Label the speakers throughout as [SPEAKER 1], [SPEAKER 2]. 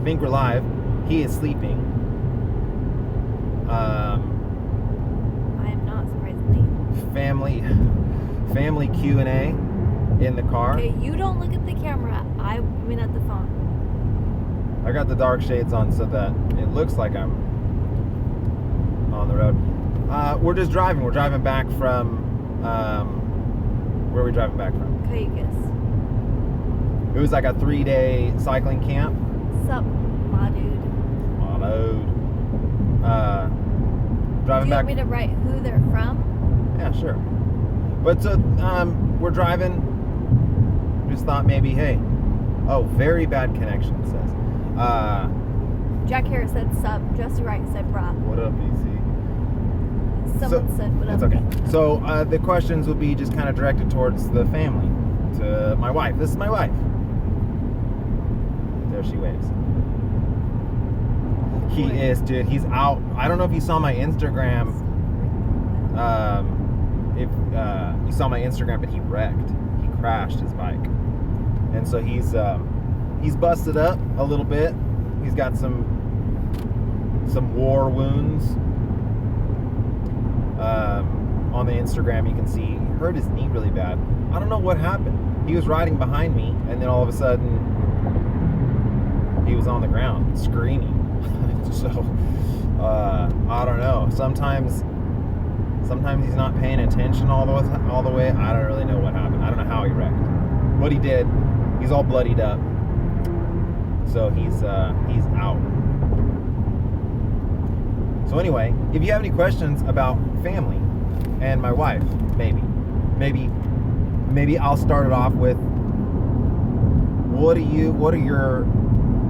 [SPEAKER 1] think we're live. He is sleeping.
[SPEAKER 2] I am not, surprisingly.
[SPEAKER 1] Family Q&A in the car.
[SPEAKER 2] Okay, you don't look at the camera. I mean at the phone.
[SPEAKER 1] I got the dark shades on so that it looks like I'm on the road. We're just driving. We're driving back from... where are we driving back from?
[SPEAKER 2] Cayugas.
[SPEAKER 1] It was like a 3-day cycling camp.
[SPEAKER 2] Sup, my dude.
[SPEAKER 1] Driving
[SPEAKER 2] Do you
[SPEAKER 1] back.
[SPEAKER 2] want me to write who they're from?
[SPEAKER 1] Yeah, sure. But so we're driving. Just thought maybe, hey. Oh, very bad connection, it says.
[SPEAKER 2] Jack Harris said sup. Jesse Wright said brah.
[SPEAKER 1] What up, BC?
[SPEAKER 2] Someone said what up.
[SPEAKER 1] It's okay. So the questions will be just kind of directed towards the family, to my wife. This is my wife. There she waves. He is, dude. He's out. I don't know if you saw my Instagram. If you saw my Instagram, but he wrecked. He crashed his bike, and so he's busted up a little bit. He's got some war wounds. On the Instagram, you can see he hurt his knee really bad. I don't know what happened. He was riding behind me, and then all of a sudden, he was on the ground screaming. So, I don't know. Sometimes he's not paying attention all the way. I don't really know what happened. I don't know how he wrecked. What he did, he's all bloodied up. So he's out. So anyway, if you have any questions about family and my wife, maybe I'll start it off with what are your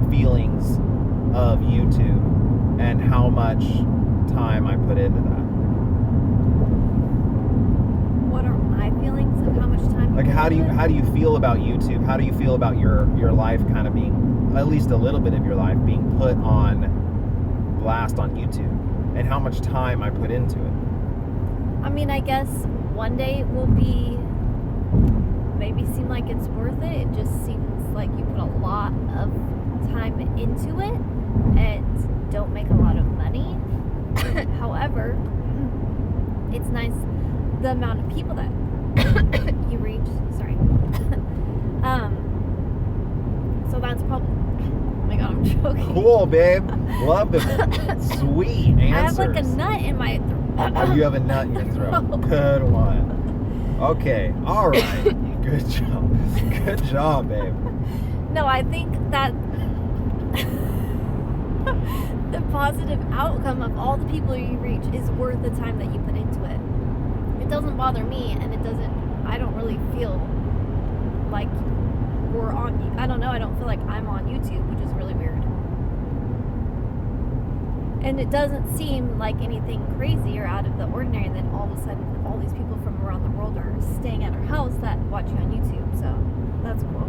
[SPEAKER 1] feelings of YouTube and how much time I put into that?
[SPEAKER 2] What are my feelings of how much time?
[SPEAKER 1] Like how do you feel about YouTube? How do you feel about your life kind of being, at least a little bit of your life being put on blast on YouTube, and how much time I put into it?
[SPEAKER 2] I mean, I guess one day it will maybe seem like it's worth it. It just seems like you put a lot of time into it and don't make a lot of money. However, it's nice the amount of people that you reach. Sorry. So that's probably... Oh my god, I'm choking.
[SPEAKER 1] Cool, babe. Love the sweet answers.
[SPEAKER 2] I have like a nut in my throat.
[SPEAKER 1] You have a nut in your throat. Good one. Okay. All right. Good job. Good job, babe.
[SPEAKER 2] No, I think that the positive outcome of all the people you reach is worth the time that you put into it. It doesn't bother me, and I don't really feel like we're on, I don't know, I don't feel like I'm on YouTube, which is really weird. And it doesn't seem like anything crazy or out of the ordinary that all of a sudden all these people from around the world are staying at our house that watch you on YouTube, so that's cool.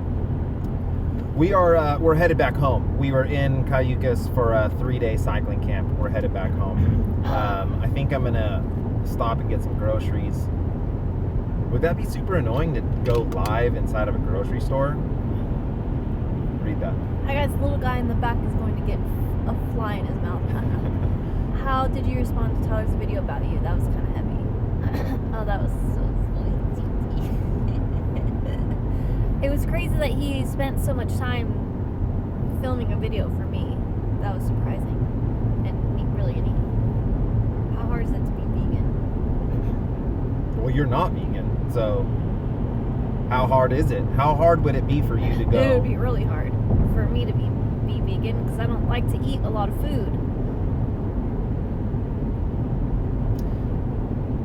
[SPEAKER 1] We're headed back home. We were in Cayugas for a 3-day cycling camp. We're headed back home. I think I'm gonna stop and get some groceries. Would that be super annoying to go live inside of a grocery store? Read that.
[SPEAKER 2] Hi guys, the little guy in the back is going to get a fly in his mouth. How did you respond to Tyler's video about you? That was kind of heavy. Oh, that was so sweet. It was crazy that he spent so much time filming a video for me. That was surprising and really neat. How hard is it to be vegan?
[SPEAKER 1] Well, you're not vegan, so how hard is it? How hard would it be for you to go?
[SPEAKER 2] It would be really hard for me to be vegan because I don't like to eat a lot of food.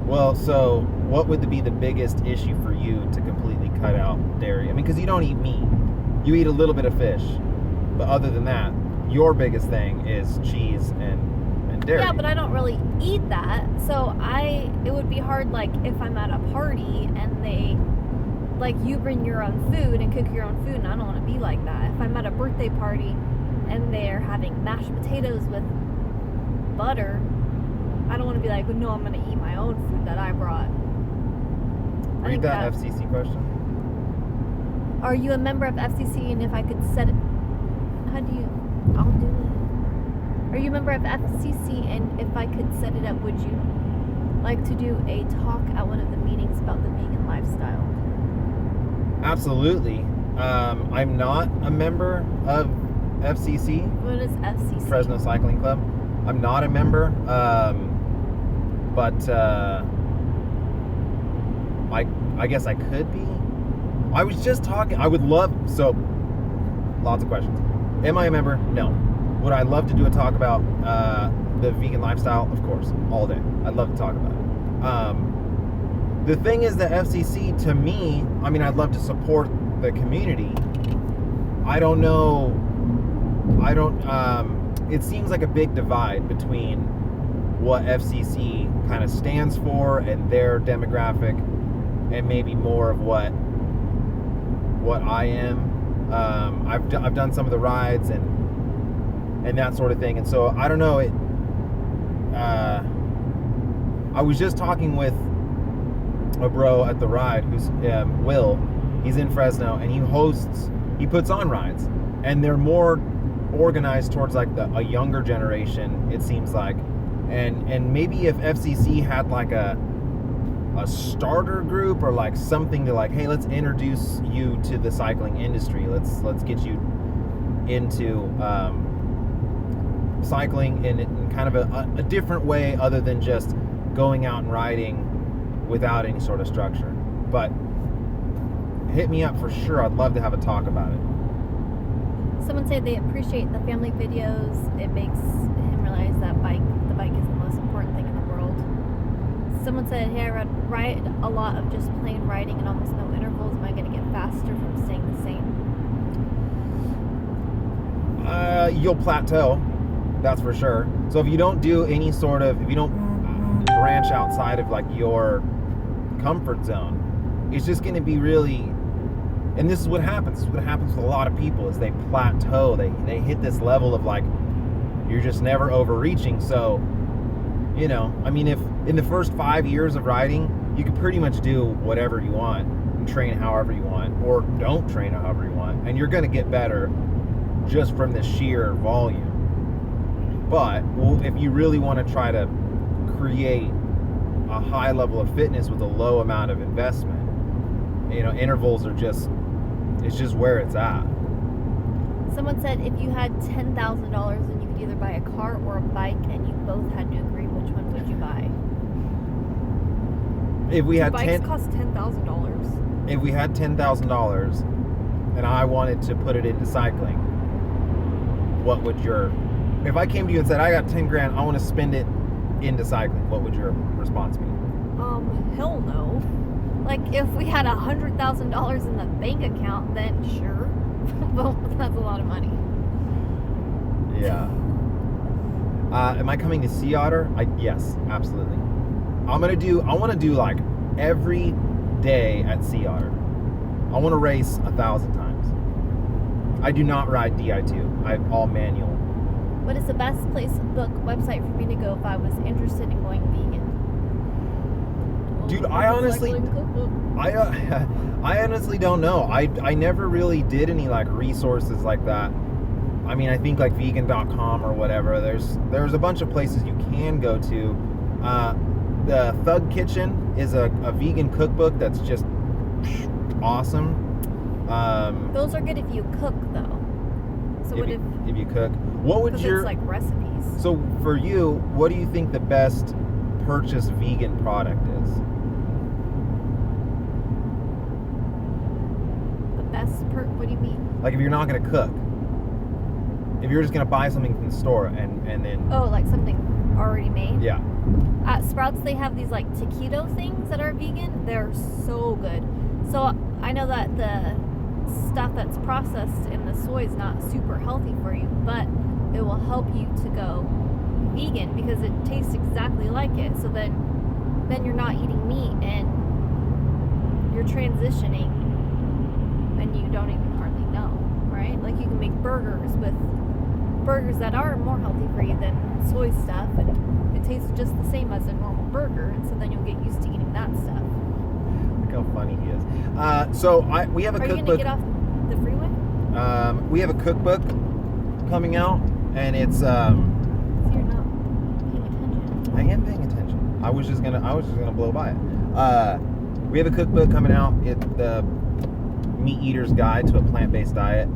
[SPEAKER 1] Well, so what would be the biggest issue for you to completely cut out dairy? I mean, because you don't eat meat. You eat a little bit of fish. But other than that, your biggest thing is cheese and dairy.
[SPEAKER 2] Yeah, but I don't really eat that. So it would be hard, like, if I'm at a party and they, like, you bring your own food and cook your own food, and I don't want to be like that. If I'm at a birthday party and they're having mashed potatoes with butter, I don't want to be like, no, I'm going to eat my own food that I brought.
[SPEAKER 1] Read that FCC question.
[SPEAKER 2] Are you a member of FCC? And if I could set it, how do you I'll do it. Are you a member of FCC? And if I could set it up, would you like to do a talk at one of the meetings about the vegan lifestyle?
[SPEAKER 1] Absolutely. I'm not a member of FCC.
[SPEAKER 2] What is FCC?
[SPEAKER 1] Fresno Cycling Club. I'm not a member, but I guess I could be. I was just talking. I would love. So, lots of questions. Am I a member? No. Would I love to do a talk about the vegan lifestyle? Of course, all day. I'd love to talk about it. The thing is, the FCC, to me, I mean, I'd love to support the community. I don't know. It seems like a big divide between what FCC kind of stands for and their demographic, and maybe more of what I am. I've done some of the rides and that sort of thing, and so I don't know. I was just talking with a bro at the ride who's Will. He's in Fresno, and he puts on rides, and they're more organized towards like a younger generation, it seems like, and maybe if FCC had like a starter group or like something to like, hey, let's introduce you to the cycling industry, let's get you into cycling in kind of a different way other than just going out and riding without any sort of structure. But hit me up for sure. I'd love to have a talk about it.
[SPEAKER 2] Someone said they appreciate the family videos. It makes him realize that the bike is the most important thing in the world. Someone said, hey, I ride a lot of just plain riding and almost no intervals. Am I going to get faster from staying the same?
[SPEAKER 1] You'll plateau, that's for sure. So if you don't do any sort of, if you don't branch outside of like your comfort zone, it's just going to be really, and this is what happens. This is what happens with a lot of people is they plateau. They hit this level of like, you're just never overreaching. So, you know, I mean, if in the first 5 years of riding, you can pretty much do whatever you want and train however you want, or don't train however you want, and you're going to get better just from the sheer volume. But if you really want to try to create a high level of fitness with a low amount of investment, you know, intervals are just, it's just where it's at.
[SPEAKER 2] Someone said if you had $10,000 and you could either buy a car or a bike and you both had to agree, which one would you buy?
[SPEAKER 1] If we had
[SPEAKER 2] bikes cost $10,000.
[SPEAKER 1] If we had $10,000 and I wanted to put it into cycling, what would your, if I came to you and said I got 10 grand, I want to spend it into cycling, what would your response be?
[SPEAKER 2] Hell no. Like if we had $100,000 in the bank account, then sure. But that's a lot of money.
[SPEAKER 1] Yeah. Am I coming to Sea Otter? Yes, absolutely. I want to do like every day at Sea Otter. I want to race 1,000 times. I do not ride Di2. I'm all manual.
[SPEAKER 2] What is the best website for me to go if I was interested in going vegan?
[SPEAKER 1] Dude, I honestly don't know. I never really did any like resources like that. I mean, I think like vegan.com or whatever. There's a bunch of places you can go to. The Thug Kitchen is a vegan cookbook that's just awesome.
[SPEAKER 2] Those are good if you cook though. So if
[SPEAKER 1] you cook, what would your,
[SPEAKER 2] it's like recipes.
[SPEAKER 1] So for you, what do you think the best purchase vegan product is?
[SPEAKER 2] What do you mean?
[SPEAKER 1] Like if you're not going to cook, if you're just going to buy something from the store and then...
[SPEAKER 2] Oh, like something already made?
[SPEAKER 1] Yeah.
[SPEAKER 2] At Sprouts, they have these like taquito things that are vegan. They're so good. So I know that the stuff that's processed in the soy is not super healthy for you, but it will help you to go vegan because it tastes exactly like it. So then you're not eating meat and you're transitioning and you don't even hardly know, right? Like you can make burgers that are more healthy for you than soy stuff, and it tastes just the same as a normal burger, and so then you'll get used to eating that stuff.
[SPEAKER 1] Look how funny he is. We have a cookbook.
[SPEAKER 2] Are you gonna get off the freeway?
[SPEAKER 1] We have a cookbook coming out, and it's
[SPEAKER 2] So you're not paying attention.
[SPEAKER 1] I am paying attention. I was just gonna blow by it. We have a cookbook coming out. It's the Meat Eater's Guide to a Plant-Based Diet.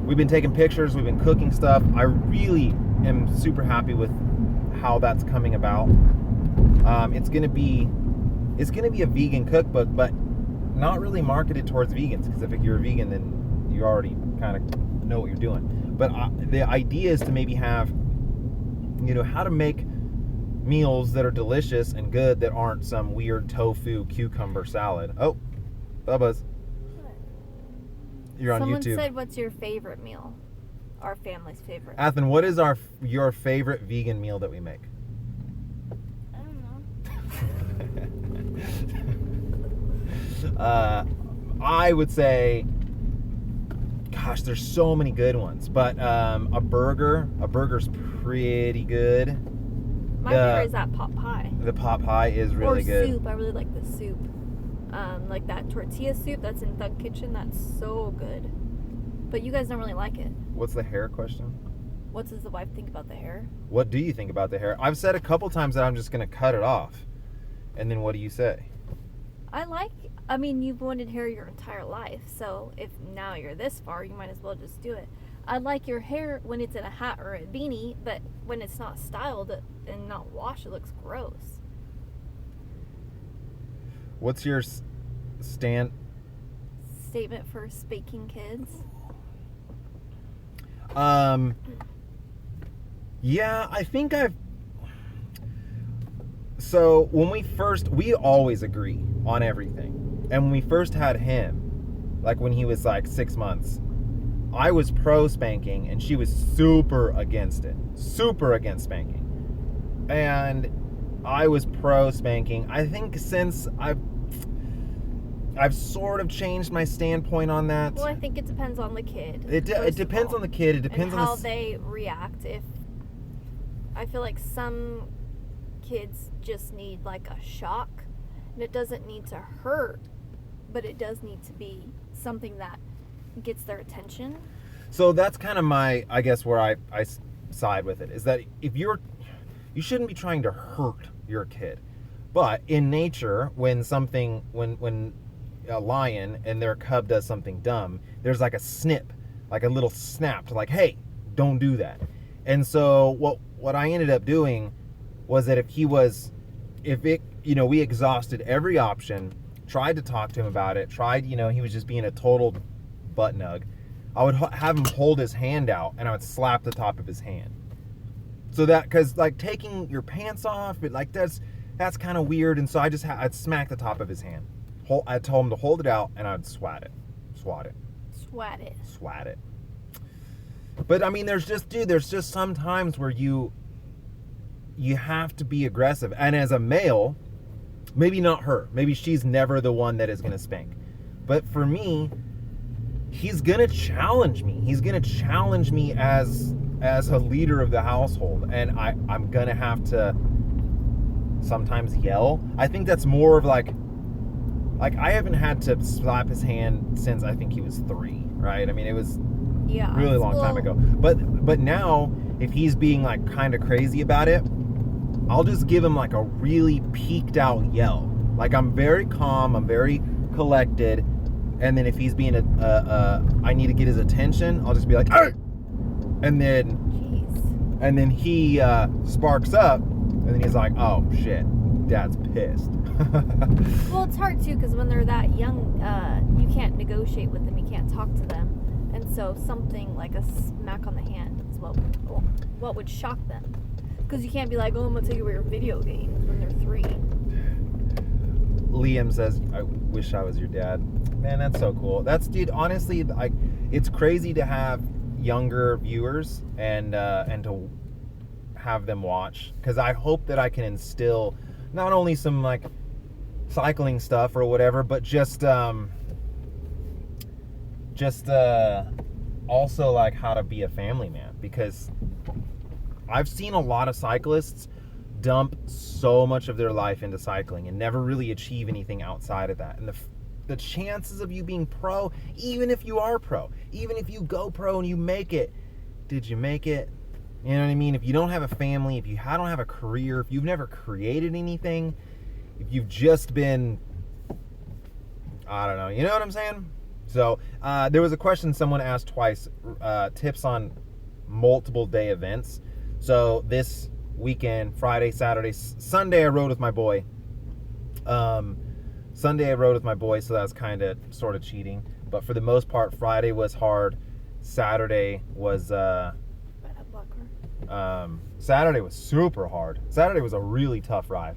[SPEAKER 1] We've been taking pictures. We've been cooking stuff. I really am super happy with how that's coming about. It's gonna be a vegan cookbook, but not really marketed towards vegans, because if you're a vegan, then you already kind of know what you're doing. But the idea is to maybe have, how to make meals that are delicious and good that aren't some weird tofu cucumber salad. Oh, Bubba's. You're on
[SPEAKER 2] Someone
[SPEAKER 1] YouTube.
[SPEAKER 2] said, "What's your favorite meal?" Our family's favorite.
[SPEAKER 1] Athen, what is your favorite vegan meal that we make?
[SPEAKER 2] I don't know.
[SPEAKER 1] I would say, gosh, there's so many good ones, but a burger's pretty good.
[SPEAKER 2] My favorite is that pot pie.
[SPEAKER 1] The pot pie is really good.
[SPEAKER 2] Or soup. I really like the soup. Like that tortilla soup that's in Thug Kitchen. That's so good. But you guys don't really like it.
[SPEAKER 1] What's the hair question?
[SPEAKER 2] What does the wife think about the hair?
[SPEAKER 1] What do you think about the hair? I've said a couple times that I'm just going to cut it off. And then what do you say?
[SPEAKER 2] I mean, you've wanted hair your entire life. So if now you're this far, you might as well just do it. I like your hair when it's in a hat or a beanie, but when it's not styled and not washed, it looks gross.
[SPEAKER 1] What's your
[SPEAKER 2] Statement for spanking kids?
[SPEAKER 1] Yeah, I think so when we always agree on everything. And when we first had him, like when he was like 6 months, I was pro spanking and she was super against it. Super against spanking. And I was pro spanking. I think since I've sort of changed my standpoint on that.
[SPEAKER 2] Well, I think it depends on the kid.
[SPEAKER 1] It depends on the kid. It depends
[SPEAKER 2] and
[SPEAKER 1] on
[SPEAKER 2] how they react. If I feel like some kids just need like a shock, and it doesn't need to hurt, but it does need to be something that gets their attention.
[SPEAKER 1] So that's kind of my, I guess, where I side with it, is that if you shouldn't be trying to hurt your kid. But in nature, when a lion and their cub does something dumb, there's like a snip, like a little snap to like, hey, don't do that. And so what I ended up doing was that we exhausted every option, tried to talk to him about it, he was just being a total butt nug. I would have him hold his hand out and I would slap the top of his hand. So that, cause like taking your pants off, that's kind of weird. And so I'd smack the top of his hand. I told him to hold it out and I'd swat it. But I mean, there's just some times where you have to be aggressive. And as a male, maybe not her, maybe she's never the one that is going to spank. But for me, he's going to challenge me. He's going to challenge me as a leader of the household. And I'm going to have to sometimes yell. I think that's more of like I haven't had to slap his hand since I think he was 3, right? I mean, it was really long time ago. But now, if he's being like kind of crazy about it, I'll just give him like a really peaked out yell. Like I'm very calm, I'm very collected, and then if he's being I need to get his attention, I'll just be like, "Arr!" and then he sparks up, and then he's like, oh shit, Dad's pissed.
[SPEAKER 2] Well, it's hard too, because when they're that young, you can't negotiate with them, you can't talk to them, and so something like a smack on the hand is what would shock them, because you can't be like, oh, I'm gonna take away your video games when they're 3.
[SPEAKER 1] Liam says, I wish I was your dad. Man, that's so cool. Dude, honestly, it's crazy to have younger viewers and to have them watch, because I hope that I can instill not only some like cycling stuff or whatever, but just also like how to be a family man, because I've seen a lot of cyclists dump so much of their life into cycling and never really achieve anything outside of that. And the chances of you being pro, even if you are pro, even if you go pro and you make it, did you make it? You know what I mean? If you don't have a family, if you don't have a career, if you've never created anything, if you've just been, I don't know, you know what I'm saying? So there was a question someone asked twice, tips on multiple day events. So this weekend, Friday, Saturday, Sunday, I rode with my boy. Sunday I rode with my boy, so that was kind of sort of cheating. But for the most part, Friday was hard. Saturday was Saturday was super hard. Saturday was a really tough ride.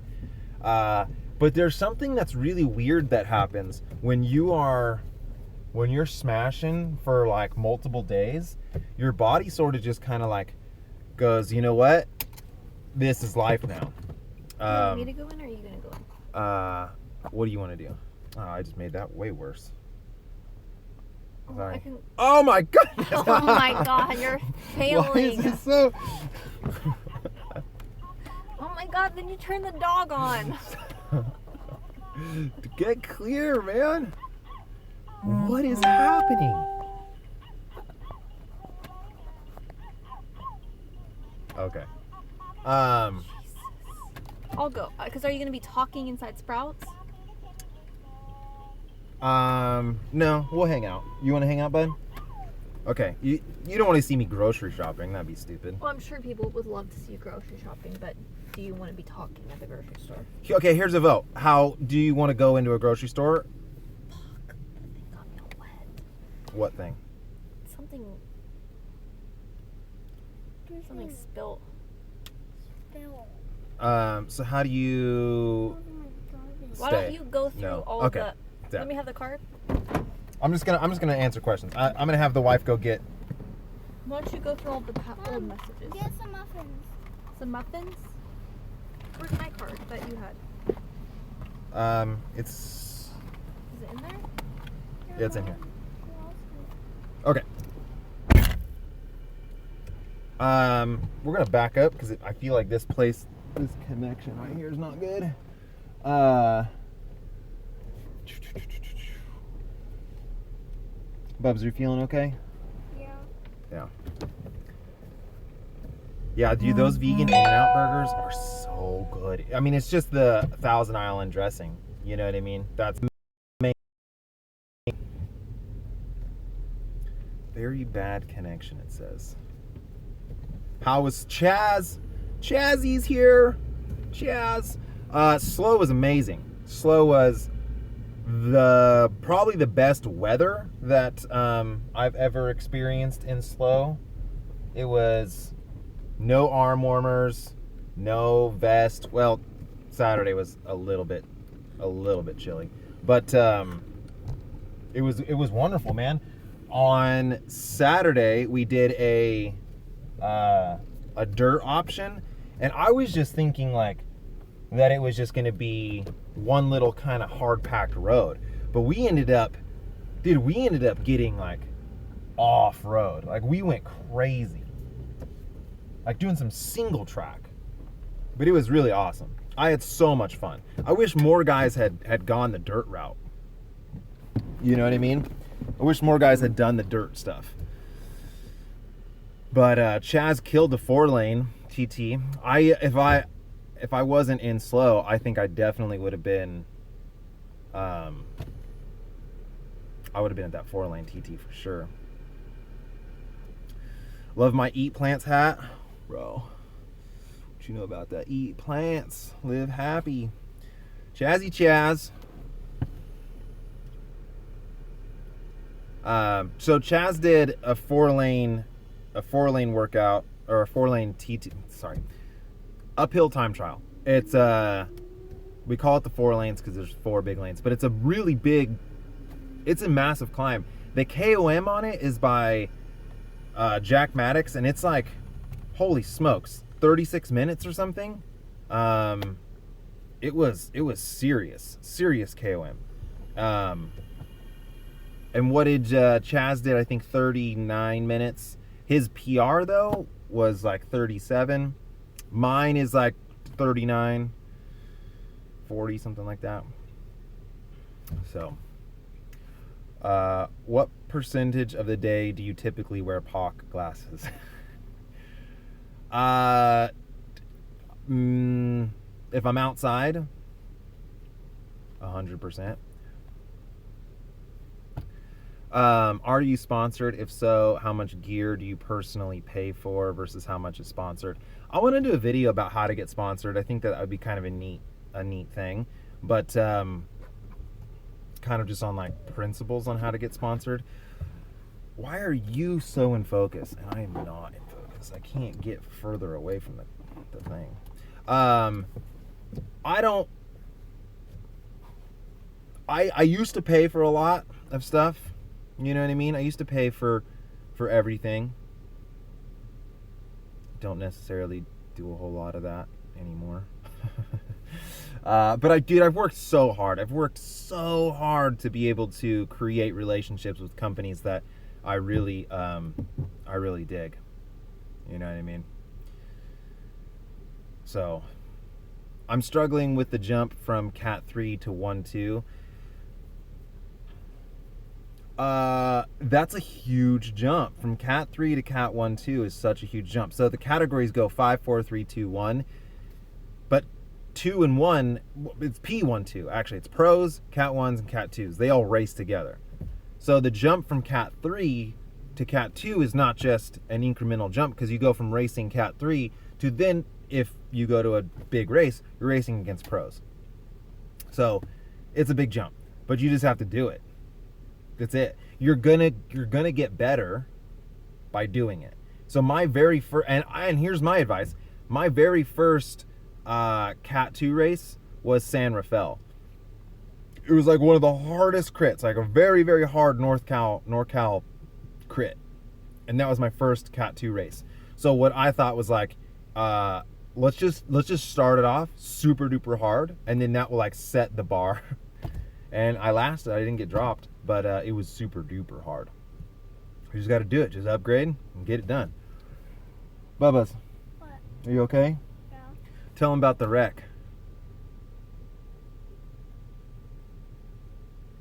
[SPEAKER 1] But there's something that's really weird that happens when you're smashing for like multiple days. Your body sort of just kind of like goes, you know what? This is life now.
[SPEAKER 2] You want me to go in, or are you gonna go in?
[SPEAKER 1] What do you want to do? Oh, I just made that way worse. Sorry.
[SPEAKER 2] Oh
[SPEAKER 1] my god!
[SPEAKER 2] Oh my god, you're failing.
[SPEAKER 1] Why is this so?
[SPEAKER 2] Oh my god, then you turn the dog on.
[SPEAKER 1] Get clear, man. What is happening? Okay.
[SPEAKER 2] I'll go. Because are you going to be talking inside Sprouts?
[SPEAKER 1] No, we'll hang out. You want to hang out, bud? Okay. You don't want to see me grocery shopping. That'd be stupid.
[SPEAKER 2] Well, I'm sure people would love to see you grocery shopping, but do you want to be talking at the grocery store?
[SPEAKER 1] Okay, here's a vote. How do you want to go into a grocery store?
[SPEAKER 2] Fuck. They got me all wet.
[SPEAKER 1] What thing?
[SPEAKER 2] Something spilt.
[SPEAKER 1] So how do you
[SPEAKER 2] Why don't you go through all
[SPEAKER 1] okay.
[SPEAKER 2] the... Let me have the card.
[SPEAKER 1] I'm just gonna answer questions. I'm gonna have the wife go get.
[SPEAKER 2] Why don't you go through all the old messages?
[SPEAKER 3] Get some muffins.
[SPEAKER 2] Some muffins? Where's my card that you had?
[SPEAKER 1] It's.
[SPEAKER 2] Is it in there?
[SPEAKER 1] Yeah, it's in here. Okay. We're gonna back up because I feel like this connection right here is not good. Bubs, are you feeling okay?
[SPEAKER 3] Yeah.
[SPEAKER 1] Yeah, dude, those vegan In-N-Out burgers are so good. I mean, it's just the Thousand Island dressing. You know what I mean? That's very bad connection, it says. How was Chaz? Chazzy's here. Chaz. Slow was amazing. Slow was probably the best weather that I've ever experienced in Slow. It was no arm warmers, no vest. Well, Saturday was a little bit chilly, but it was wonderful, man. On Saturday we did a dirt option, and I was just thinking like that it was just going to be one little kind of hard packed road, but we ended up getting like off road. Like we went crazy, like doing some single track, but it was really awesome. I had so much fun. I wish more guys had gone the dirt route. You know what I mean? I wish more guys had done the dirt stuff. But Chaz killed the 4-lane TT. If I wasn't in Slow, I think I definitely would have been. I would have been at that 4-lane TT for sure. Love my Eat Plants hat, bro. What you know about that? Eat plants, live happy. Chazzy Chaz. So Chaz did a 4-lane workout, or a 4-lane TT. Sorry. Uphill time trial. It's we call it the 4 lanes because there's 4 big lanes, but it's a massive climb. The KOM on it is by Jack Maddox, and it's like, holy smokes, 36 minutes or something. It was serious KOM. And what did Chaz did? I think 39 minutes. His PR though was like 37. Mine is like 39, 40, something like that. So, What percentage of the day do you typically wear POC glasses? If I'm outside, 100%. Are you sponsored? If so, how much gear do you personally pay for versus how much is sponsored? I want to do a video about how to get sponsored. I think that would be kind of a neat thing, but kind of just on like principles on how to get sponsored. Why are you so in focus and I am not in focus? I can't get further away from the thing. I used to pay for a lot of stuff. You know what I mean? I used to pay for everything. Don't necessarily do a whole lot of that anymore. But I've worked so hard. I've worked so hard to be able to create relationships with companies that I really dig. You know what I mean? So I'm struggling with the jump from Cat 3 to 1.2. That's a huge jump. From Cat 3 to Cat 1.2 is such a huge jump. So the categories go 5, 4, 3, 2, 1. But 2 and 1, it's P1.2. Actually, it's pros, Cat 1s, and Cat 2s. They all race together. So the jump from Cat 3 to Cat 2 is not just an incremental jump, because you go from racing Cat 3 to then, if you go to a big race, you're racing against pros. So it's a big jump, but you just have to do it. That's it. You're gonna get better by doing it. So my very first, and here's my advice. My very first Cat 2 race was San Rafael. It was like one of the hardest crits, like a very, very hard NorCal crit. And that was my first Cat 2 race. So what I thought was like, let's just start it off super duper hard, and then that will like set the bar. And I lasted. I didn't get dropped, but it was super duper hard. You just got to do it. Just upgrade and get it done. Bubba's,
[SPEAKER 3] What?
[SPEAKER 1] are you okay?
[SPEAKER 3] Yeah.
[SPEAKER 1] Tell them about the wreck.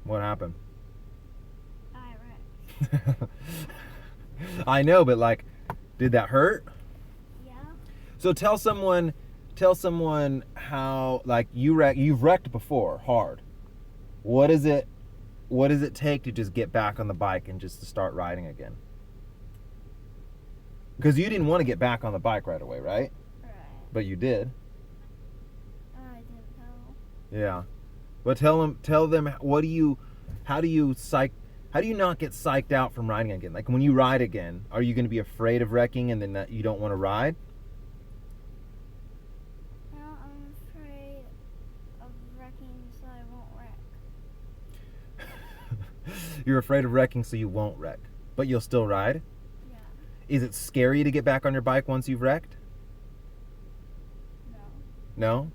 [SPEAKER 1] What happened?
[SPEAKER 3] I wrecked.
[SPEAKER 1] I know, but like, did that hurt?
[SPEAKER 3] Yeah.
[SPEAKER 1] So tell someone how, like, you've wrecked before hard. What does it take to just get back on the bike and just to start riding again? Because you didn't want to get back on the bike right away, right?
[SPEAKER 3] Right.
[SPEAKER 1] But you did.
[SPEAKER 3] I didn't know.
[SPEAKER 1] Yeah. But tell them how do you not get psyched out from riding again? Like, when you ride again, are you going to be afraid of wrecking and then you don't want to ride?
[SPEAKER 3] No, I'm afraid of wrecking so I won't wreck.
[SPEAKER 1] You're afraid of wrecking so you won't wreck, but you'll still ride?
[SPEAKER 3] Yeah.
[SPEAKER 1] Is it scary to get back on your bike once you've wrecked?
[SPEAKER 3] No.
[SPEAKER 1] No?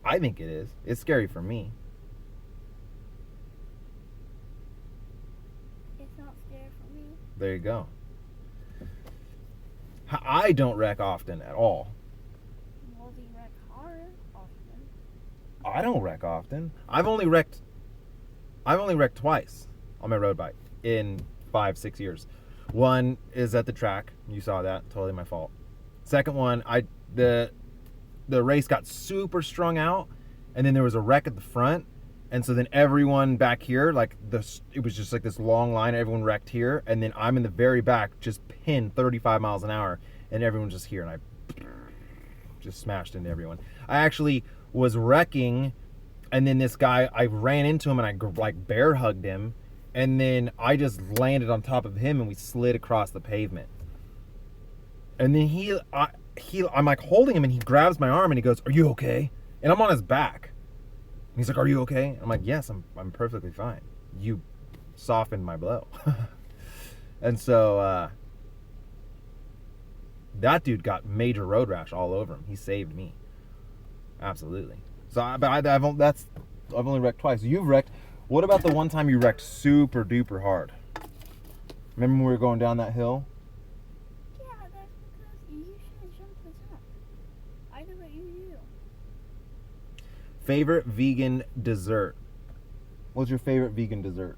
[SPEAKER 1] I think it is. It's scary for me.
[SPEAKER 3] It's not scary for me.
[SPEAKER 1] There you go. I don't wreck often at all.
[SPEAKER 3] Well, do you wreck hard often?
[SPEAKER 1] I don't wreck often. I've only wrecked twice on my road bike in 5-6 years. One is at the track. You saw that. Totally my fault. Second one, the race got super strung out, and then there was a wreck at the front, and so then everyone back here, like, it was just like this long line. Everyone wrecked here, and then I'm in the very back, just pinned 35 miles an hour, and everyone's just here, and I just smashed into everyone. I actually was wrecking, and then this guy, I ran into him, and I like bear hugged him, and then I just landed on top of him, and we slid across the pavement. And then I'm like holding him, and he grabs my arm, and he goes, "Are you okay?" And I'm on his back. And he's like, "Are you okay?" I'm like, "Yes, I'm perfectly fine. You softened my blow." And so that dude got major road rash all over him. He saved me. Absolutely. So I've only wrecked twice. You've wrecked. What about the one time you wrecked super duper hard? Remember when we were going down that hill?
[SPEAKER 3] Yeah, that's because you should jump the jump. I do what you do.
[SPEAKER 1] Favorite vegan dessert? What's your favorite vegan dessert?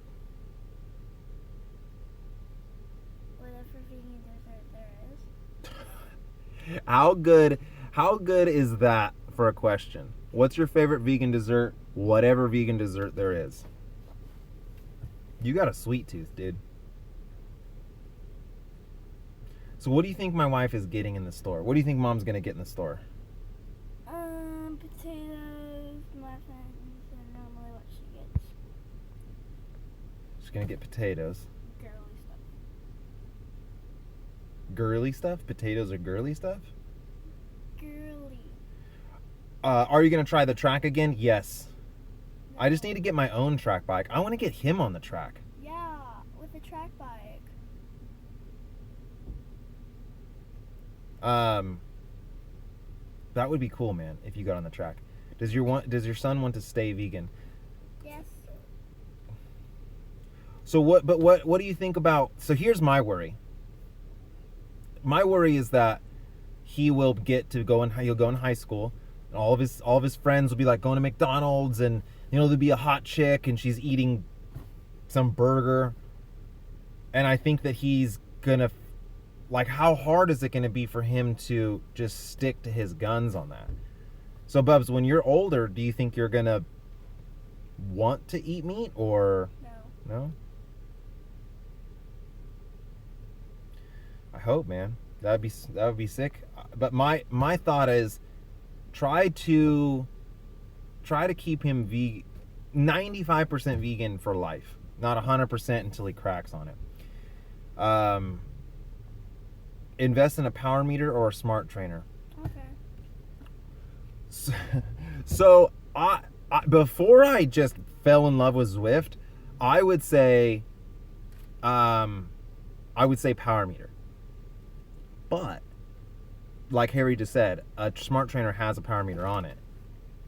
[SPEAKER 3] vegan dessert there is.
[SPEAKER 1] How good is that for a question? What's your favorite vegan dessert? Whatever vegan dessert there is. You got a sweet tooth, dude. So what do you think my wife is getting in the store? What do you think mom's gonna get in the store?
[SPEAKER 3] Potatoes, muffins, and normally what she gets.
[SPEAKER 1] She's gonna get potatoes.
[SPEAKER 3] Girly stuff.
[SPEAKER 1] Girly stuff? Potatoes are girly stuff?
[SPEAKER 3] Girly.
[SPEAKER 1] Are you gonna try the track again? Yes. I just need to get my own track bike. I want to get him on the track.
[SPEAKER 3] Yeah, with a track bike.
[SPEAKER 1] That would be cool, man, if you got on the track. Does your son want to stay vegan?
[SPEAKER 3] Yes.
[SPEAKER 1] So what do you think about, so here's my worry. My worry is that he'll go in high school, and all of his friends will be like going to McDonald's, and there'll be a hot chick and she's eating some burger. And I think that he's gonna, like, how hard is it gonna be for him to just stick to his guns on that? So Bubs, when you're older, do you think you're gonna want to eat meat or no? I hope, man. That would be sick. But my thought is try to keep him 95% vegan for life, not 100% until he cracks on it. Invest in a power meter or a smart trainer.
[SPEAKER 3] Okay.
[SPEAKER 1] So I before I just fell in love with Zwift, I would say power meter. But like Harry just said, a smart trainer has a power meter on it.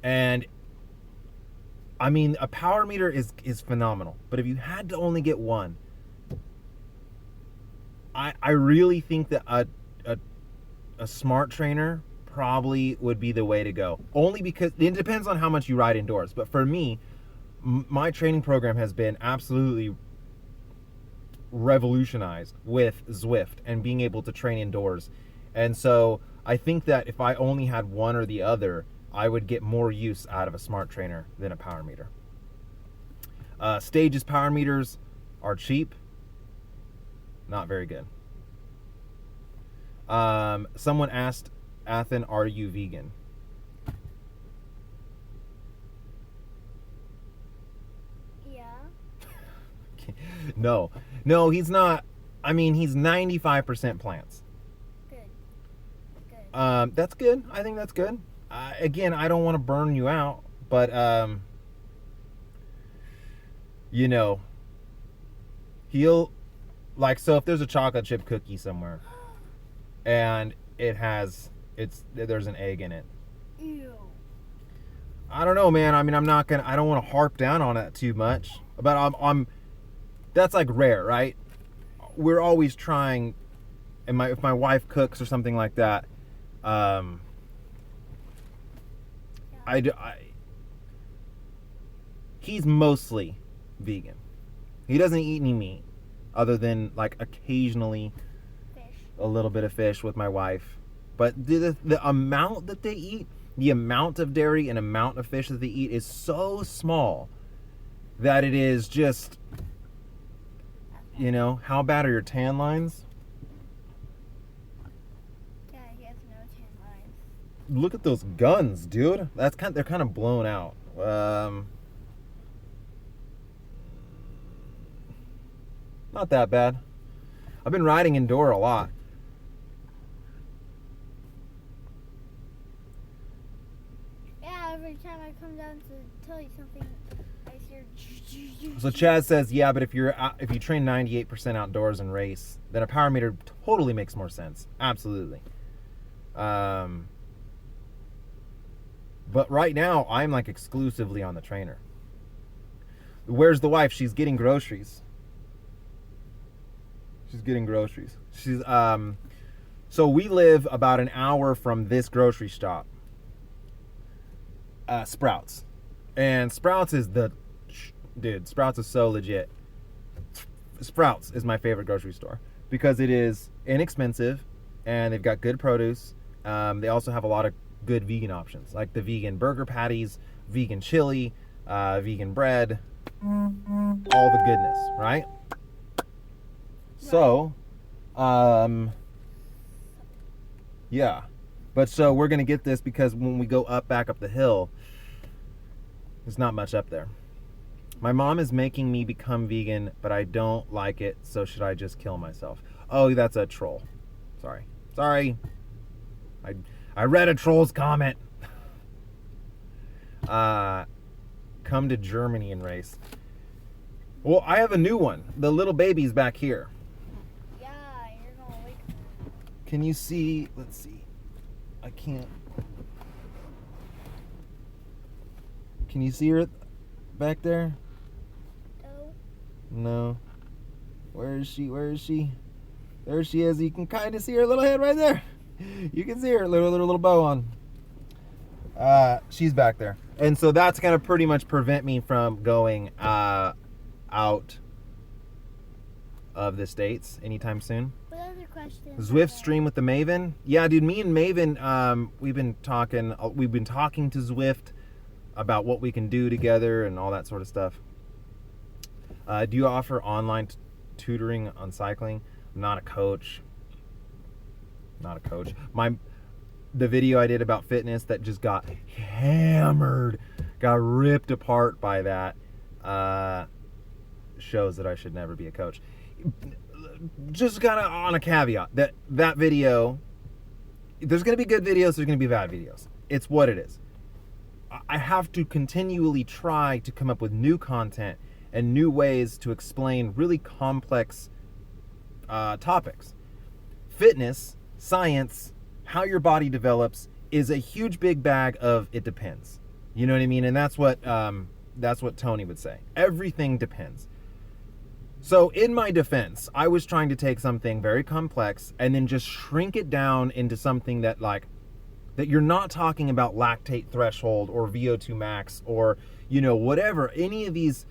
[SPEAKER 1] And I mean, a power meter is phenomenal. But if you had to only get one, I really think that a smart trainer probably would be the way to go. Only because it depends on how much you ride indoors. But for me, my training program has been absolutely revolutionized with Zwift and being able to train indoors. And so I think that if I only had one or the other, I would get more use out of a smart trainer than a power meter. Stage's power meters are cheap, not very good. Someone asked Athen, are you vegan?
[SPEAKER 3] Yeah.
[SPEAKER 1] No, he's not. I mean, he's 95% plants.
[SPEAKER 3] Good.
[SPEAKER 1] That's good. I think that's good. Again, I don't want to burn you out, but he'll, like, so if there's a chocolate chip cookie somewhere and there's an egg in it.
[SPEAKER 3] Ew.
[SPEAKER 1] I don't know, man. I mean, I don't want to harp down on it too much, but that's like rare, right? We're always trying, and if my wife cooks or something like that, he's mostly vegan. He doesn't eat any meat other than like occasionally
[SPEAKER 3] Fish.
[SPEAKER 1] a little bit of fish with my wife. But the amount that they eat, the amount of dairy and amount of fish that they eat is so small that it is just, how bad are your tan lines?
[SPEAKER 3] Yeah, he has no tan lines.
[SPEAKER 1] Look at those guns, dude. They're kind of blown out. Not that bad. I've been riding indoor a lot.
[SPEAKER 3] Yeah, every time I come down to tell you something, I hear.
[SPEAKER 1] So Chad says, yeah, but if you train 98% outdoors and race, then a power meter totally makes more sense. Absolutely. But right now, I'm like exclusively on the trainer. Where's the wife? She's getting groceries. So we live about an hour from this grocery shop, Sprouts, and Sprouts is Sprouts is so legit. Sprouts is my favorite grocery store. because it is inexpensive and they've got good produce. They also have a lot of good vegan options, like the vegan burger patties, vegan chili, vegan bread, all the goodness, right? So, yeah. But so we're going to get this because when we go back up the hill, there's not much up there. My mom is making me become vegan, but I don't like it, so should I just kill myself? Oh, that's a troll. Sorry. I read a troll's comment. Come to Germany and race. Well, I have a new one. The little baby's back here.
[SPEAKER 3] Yeah, you're gonna wake her.
[SPEAKER 1] Can you see? Let's see. I can't. Can you see her back there?
[SPEAKER 3] No.
[SPEAKER 1] No. Where is she? There she is. You can kind of see her little head right there. You can see her little bow on. She's back there. And so that's going to pretty much prevent me from going out of the States anytime soon.
[SPEAKER 3] What other questions?
[SPEAKER 1] Zwift stream with the Maven. Yeah, dude, me and Maven, we've been talking to Zwift about what we can do together and all that sort of stuff. Do you offer online tutoring on cycling? I'm not a coach. The video I did about fitness that just got hammered, got ripped apart by that, shows that I should never be a coach. Just kind of on a caveat that video, there's going to be good videos, there's going to be bad videos. It's what it is. I have to continually try to come up with new content and new ways to explain really complex topics. Fitness, science, how your body develops is a huge big bag of it depends. You know what I mean? And that's what Tony would say. Everything depends. So in my defense, I was trying to take something very complex and then just shrink it down into something that you're not talking about lactate threshold or VO2 max or, whatever, any of these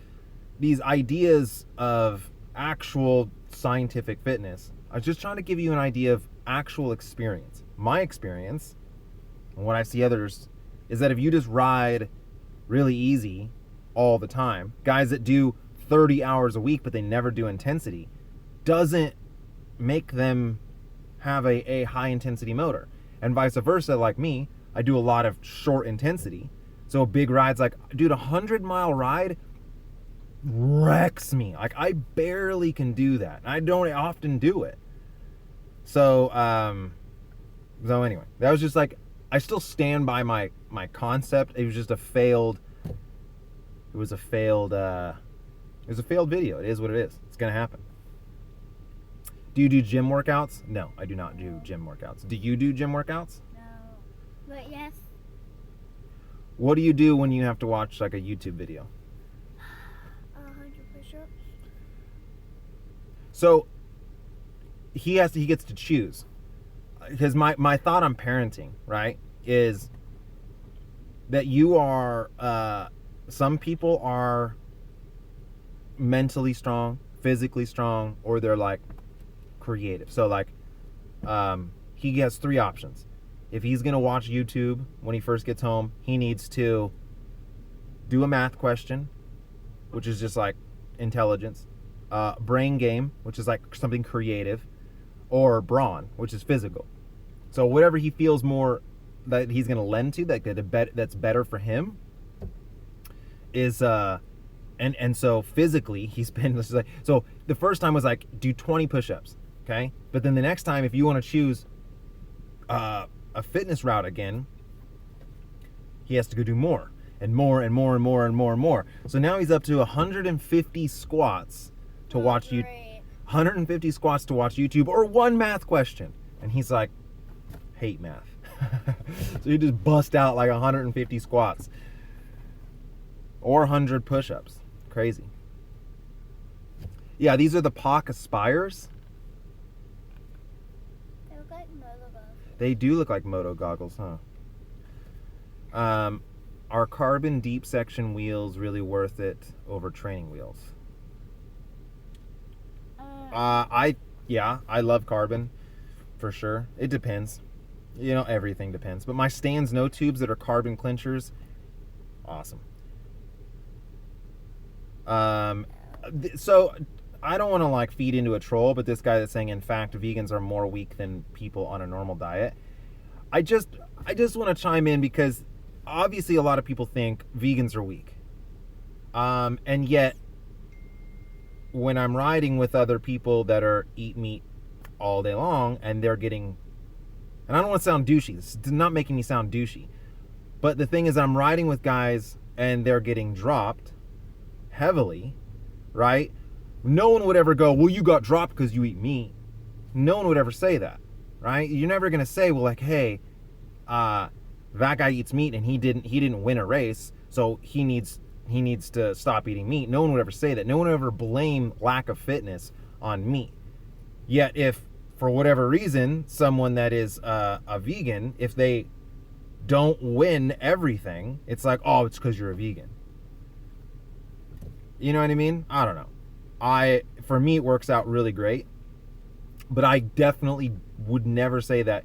[SPEAKER 1] ideas of actual scientific fitness. I was just trying to give you an idea of actual experience. My experience, and what I see others, is that if you just ride really easy all the time, guys that do 30 hours a week but they never do intensity, doesn't make them have a high intensity motor. And vice versa, like me, I do a lot of short intensity. So big rides, like, dude, 100-mile ride wrecks me. Like, I barely can do that. I don't often do it. So anyway, that was just like, I still stand by my concept. It was just a failed video. It is what it is. It's gonna happen. Do you do gym workouts? No, I do not do gym workouts. Do you do gym workouts?
[SPEAKER 3] No. But yes.
[SPEAKER 1] What do you do when you have to watch like a YouTube video?
[SPEAKER 3] 100 push-ups.
[SPEAKER 1] So he gets to choose. Because my thought on parenting, right, is that you are some people are mentally strong, physically strong, or they're like creative. So like he has 3 options. If he's gonna watch YouTube when he first gets home, he needs to do a math question, which is just like intelligence, brain game, which is like something creative, or brawn, which is physical. So whatever he feels more that he's gonna lend to, that's better for him, is and so physically he's been like, so the first time was like, do 20 push-ups, okay? But then the next time, if you want to choose a fitness route again, he has to go do more and more and more and more and more and more. So now he's up to 150 squats to watch you, 150 squats to watch YouTube, or 1 math question, and he's like, hate math. So you just bust out like 150 squats or 100 push-ups. Crazy. Yeah, these are the POC Aspires.
[SPEAKER 3] They look like moto goggles.
[SPEAKER 1] They do look like moto goggles, huh? Are carbon deep section wheels really worth it over training wheels? I Yeah, I love carbon for sure. It depends. You know, everything depends. But my Stan's no tubes that are carbon clinchers, awesome. So I don't want to like feed into a troll, but this guy that's saying in fact vegans are more weak than people on a normal diet. I just want to chime in because obviously a lot of people think vegans are weak. And yet when I'm riding with other people that are eat meat all day long and they're getting, and I don't want to sound douchey, this is not making me sound douchey, but the thing is I'm riding with guys and they're getting dropped heavily, right? No one would ever go, well, you got dropped because you eat meat. No one would ever say that, right? You're never going to say, well, like, hey, that guy eats meat and he didn't win a race, so he needs to stop eating meat. No one would ever say that. No one would ever blame lack of fitness on meat. Yet if for whatever reason someone that is a vegan, if they don't win everything, it's like, oh, it's because you're a vegan. You know what I mean? I don't know. For me it works out really great, but I definitely would never say that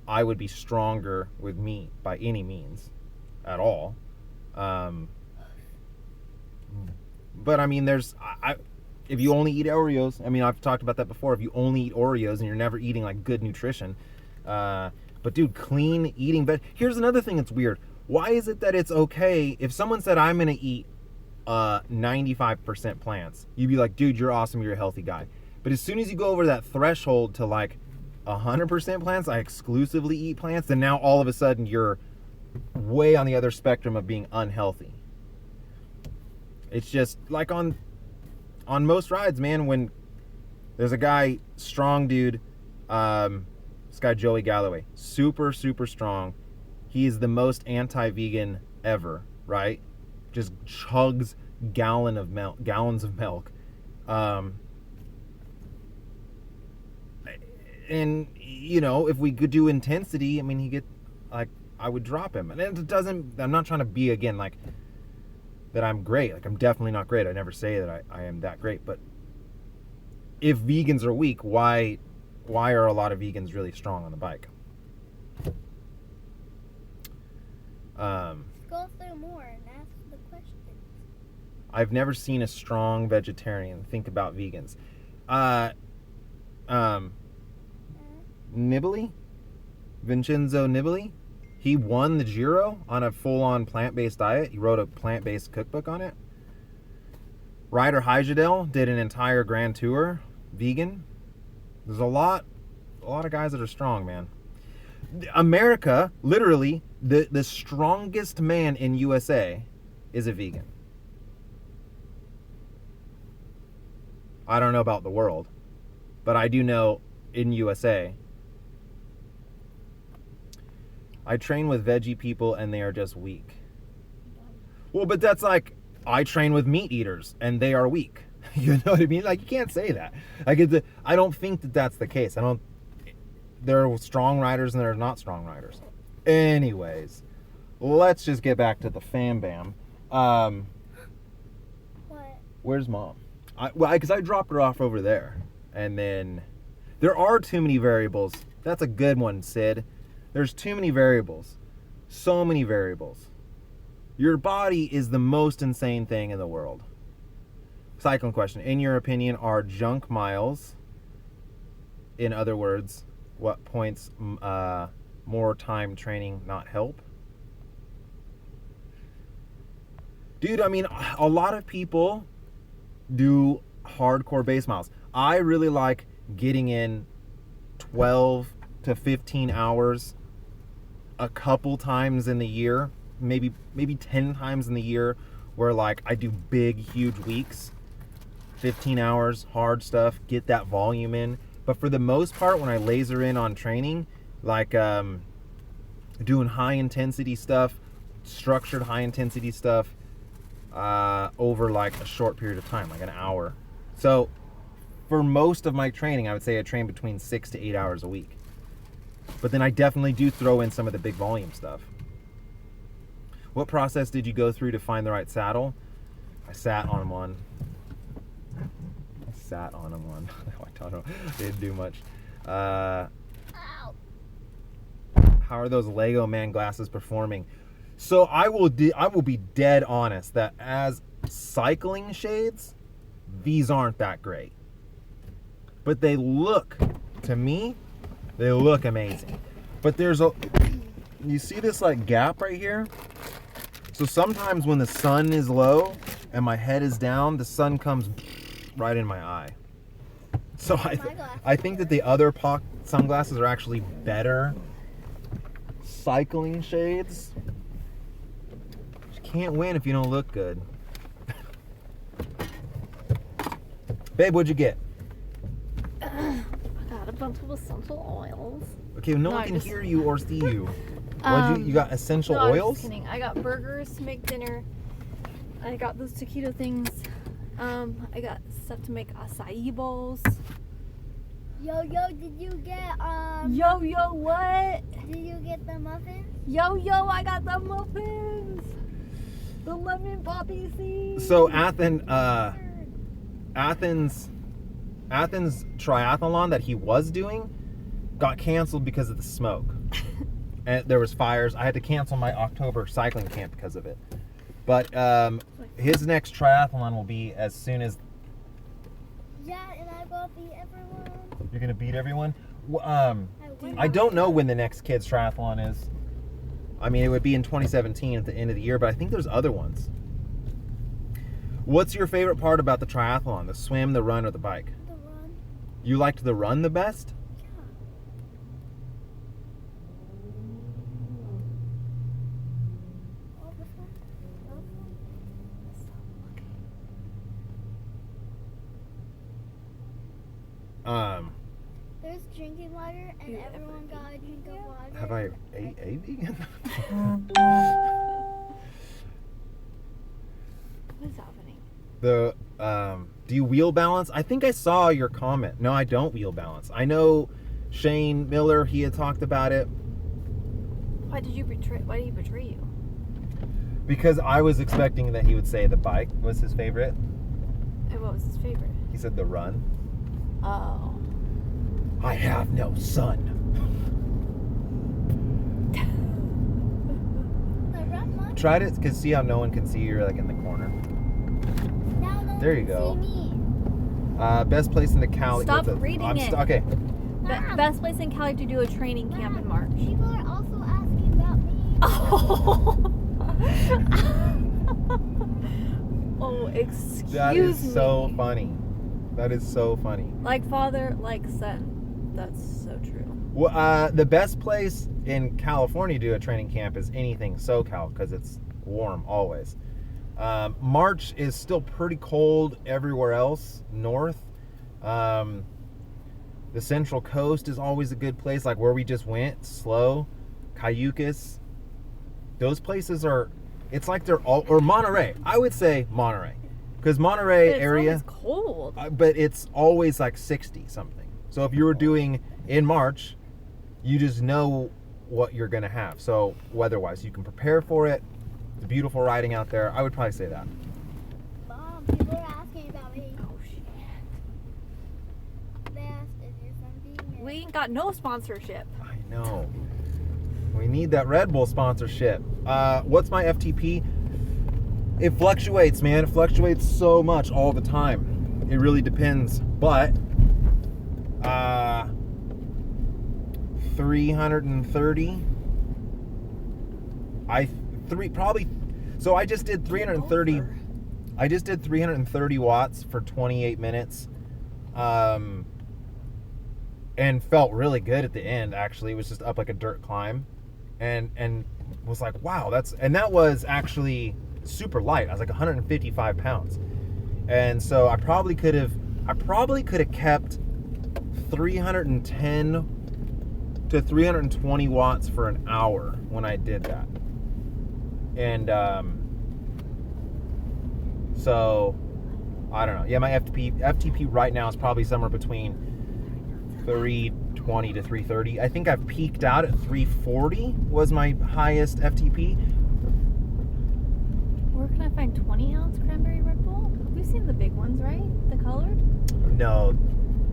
[SPEAKER 1] I would be stronger with meat by any means at all. But I mean, if you only eat Oreos, I mean, I've talked about that before. If you only eat Oreos and you're never eating like good nutrition, but dude, clean eating. Here's another thing that's weird. Why is it that it's okay if someone said I'm gonna eat 95% plants? You'd be like, dude, you're awesome. You're a healthy guy. But as soon as you go over that threshold to like 100% plants, I exclusively eat plants, then now all of a sudden you're way on the other spectrum of being unhealthy. It's just like on most rides, man, when there's a guy, strong dude, this guy Joey Galloway, super, super strong. He is the most anti-vegan ever, right? Just chugs gallons of milk. And you know, if we could do intensity, I mean, I would drop him. And it doesn't, I'm not trying to be, again, like, that I'm great. Like, I'm definitely not great. I never say that I am that great. But if vegans are weak, why are a lot of vegans really strong on the bike?
[SPEAKER 3] Go through more and ask the questions.
[SPEAKER 1] I've never seen a strong vegetarian think about vegans. Nibali? Vincenzo Nibali? He won the Giro on a full-on plant-based diet. He wrote a plant-based cookbook on it. Ryder Hijadel did an entire Grand Tour vegan. There's a lot of guys that are strong, man. America, literally, the strongest man in USA is a vegan. I don't know about the world, but I do know in USA. I train with veggie people and they are just weak. Well, but that's like, I train with meat eaters and they are weak. You know what I mean? Like, you can't say that. Like, I don't think that that's the case. There are strong riders and there are not strong riders. Anyways, let's just get back to the fam bam.
[SPEAKER 3] What?
[SPEAKER 1] Where's mom? Because I dropped her off over there. And then there are too many variables. That's a good one, Sid. There's too many variables. So many variables. Your body is the most insane thing in the world. Cycling question. In your opinion, are junk miles, in other words, what points more time training not help? Dude, I mean, a lot of people do hardcore base miles. I really like getting in 12 to 15 hours a couple times in the year, maybe 10 times in the year, where like I do big, huge weeks, 15 hours, hard stuff, get that volume in. But for the most part, when I laser in on training, like doing high intensity stuff, structured high intensity stuff, over like a short period of time, like an hour. So for most of my training, I would say I train between 6 to 8 hours a week. But then I definitely do throw in some of the big volume stuff. What process did you go through to find the right saddle? I sat on one. I sat on them one. I don't know. They didn't do much.
[SPEAKER 3] Ow.
[SPEAKER 1] How are those Lego man glasses performing? So I will be dead honest that as cycling shades, these aren't that great. But they look, to me, they look amazing. But you see this like gap right here? So sometimes when the sun is low and my head is down, the sun comes right in my eye. So I think that the other POC sunglasses are actually better cycling shades. You can't win if you don't look good. Babe, what'd you get?
[SPEAKER 2] I got a bunch of essential oils.
[SPEAKER 1] Okay, no one can hear you or see you. You got essential
[SPEAKER 2] no,
[SPEAKER 1] oils?
[SPEAKER 2] I'm just kidding. I got burgers to make dinner. I got those taquito things. I got stuff to make acai bowls.
[SPEAKER 3] Yo, did you get
[SPEAKER 2] Yo, what?
[SPEAKER 3] Did you get the muffins?
[SPEAKER 2] Yo, I got the muffins. The lemon poppy seeds.
[SPEAKER 1] So Athens triathlon that he was doing got canceled because of the smoke. And there was fires. I had to cancel my October cycling camp because of it. But his next triathlon will be as soon as...
[SPEAKER 3] Yeah, and I will beat everyone.
[SPEAKER 1] You're going to beat everyone? I don't know when the next kids triathlon is. I mean, it would be in 2017 at the end of the year, but I think there's other ones. What's your favorite part about the triathlon? The swim, the run, or the bike?
[SPEAKER 3] The run.
[SPEAKER 1] You liked the run the best?
[SPEAKER 3] Yeah. Oh, this one? There's drinking water, and
[SPEAKER 2] You
[SPEAKER 3] everyone got a drink of water.
[SPEAKER 1] Have I ate a vegan?
[SPEAKER 2] What is happening?
[SPEAKER 1] Do you wheel balance? I think I saw your comment. No, I don't wheel balance. I know Shane Miller, he had talked about it.
[SPEAKER 2] Why did he betray you?
[SPEAKER 1] Because I was expecting that he would say the bike was his favorite.
[SPEAKER 2] And what was his favorite?
[SPEAKER 1] He said the run.
[SPEAKER 2] Oh.
[SPEAKER 1] I have no son.
[SPEAKER 3] The run one?
[SPEAKER 1] Try to, because see how no one can see you like in the corner.
[SPEAKER 3] Now no one
[SPEAKER 1] There you
[SPEAKER 3] can
[SPEAKER 1] go.
[SPEAKER 3] see me.
[SPEAKER 1] Best place in the Cali.
[SPEAKER 2] Stop reading it.
[SPEAKER 1] Okay.
[SPEAKER 2] Best place in Cali to do a training camp in March.
[SPEAKER 3] People are also asking about me.
[SPEAKER 2] Oh, excuse me.
[SPEAKER 1] That is so funny. That is so funny.
[SPEAKER 2] Like father, like son. That's so true.
[SPEAKER 1] Well, the best place in California to do a training camp is anything SoCal because it's warm always. March is still pretty cold everywhere else north. The Central Coast is always a good place, like where we just went, Slow, Cayucas. Those places are, it's like they're all, or Monterey. I would say Monterey. Because Monterey
[SPEAKER 2] But it's
[SPEAKER 1] area,
[SPEAKER 2] always cold.
[SPEAKER 1] but it's always like 60 something. So if you were doing in March, you just know what you're going to have. So weather-wise, you can prepare for it. It's beautiful riding out there. I would probably say that.
[SPEAKER 3] Mom, people are asking about me.
[SPEAKER 2] Oh shit.
[SPEAKER 3] They asked if your son beat me.
[SPEAKER 2] We ain't got no sponsorship.
[SPEAKER 1] I know. We need that Red Bull sponsorship. What's my FTP? It fluctuates, man. It fluctuates so much all the time. It really depends. But 330. So I just did 330. I just did 330 watts for 28 minutes. And felt really good at the end. Actually, it was just up like a dirt climb, and was like, wow, that was actually super light. I was like 155 pounds, and so I probably could have kept 310 to 320 watts for an hour when I did that, and so I don't know. Yeah, my FTP right now is probably somewhere between 320 to 330. I think I've peaked out at 340 was my highest FTP.
[SPEAKER 2] Where can I find 20-ounce cranberry Red Bull? We've seen the big ones, right? The colored?
[SPEAKER 1] No.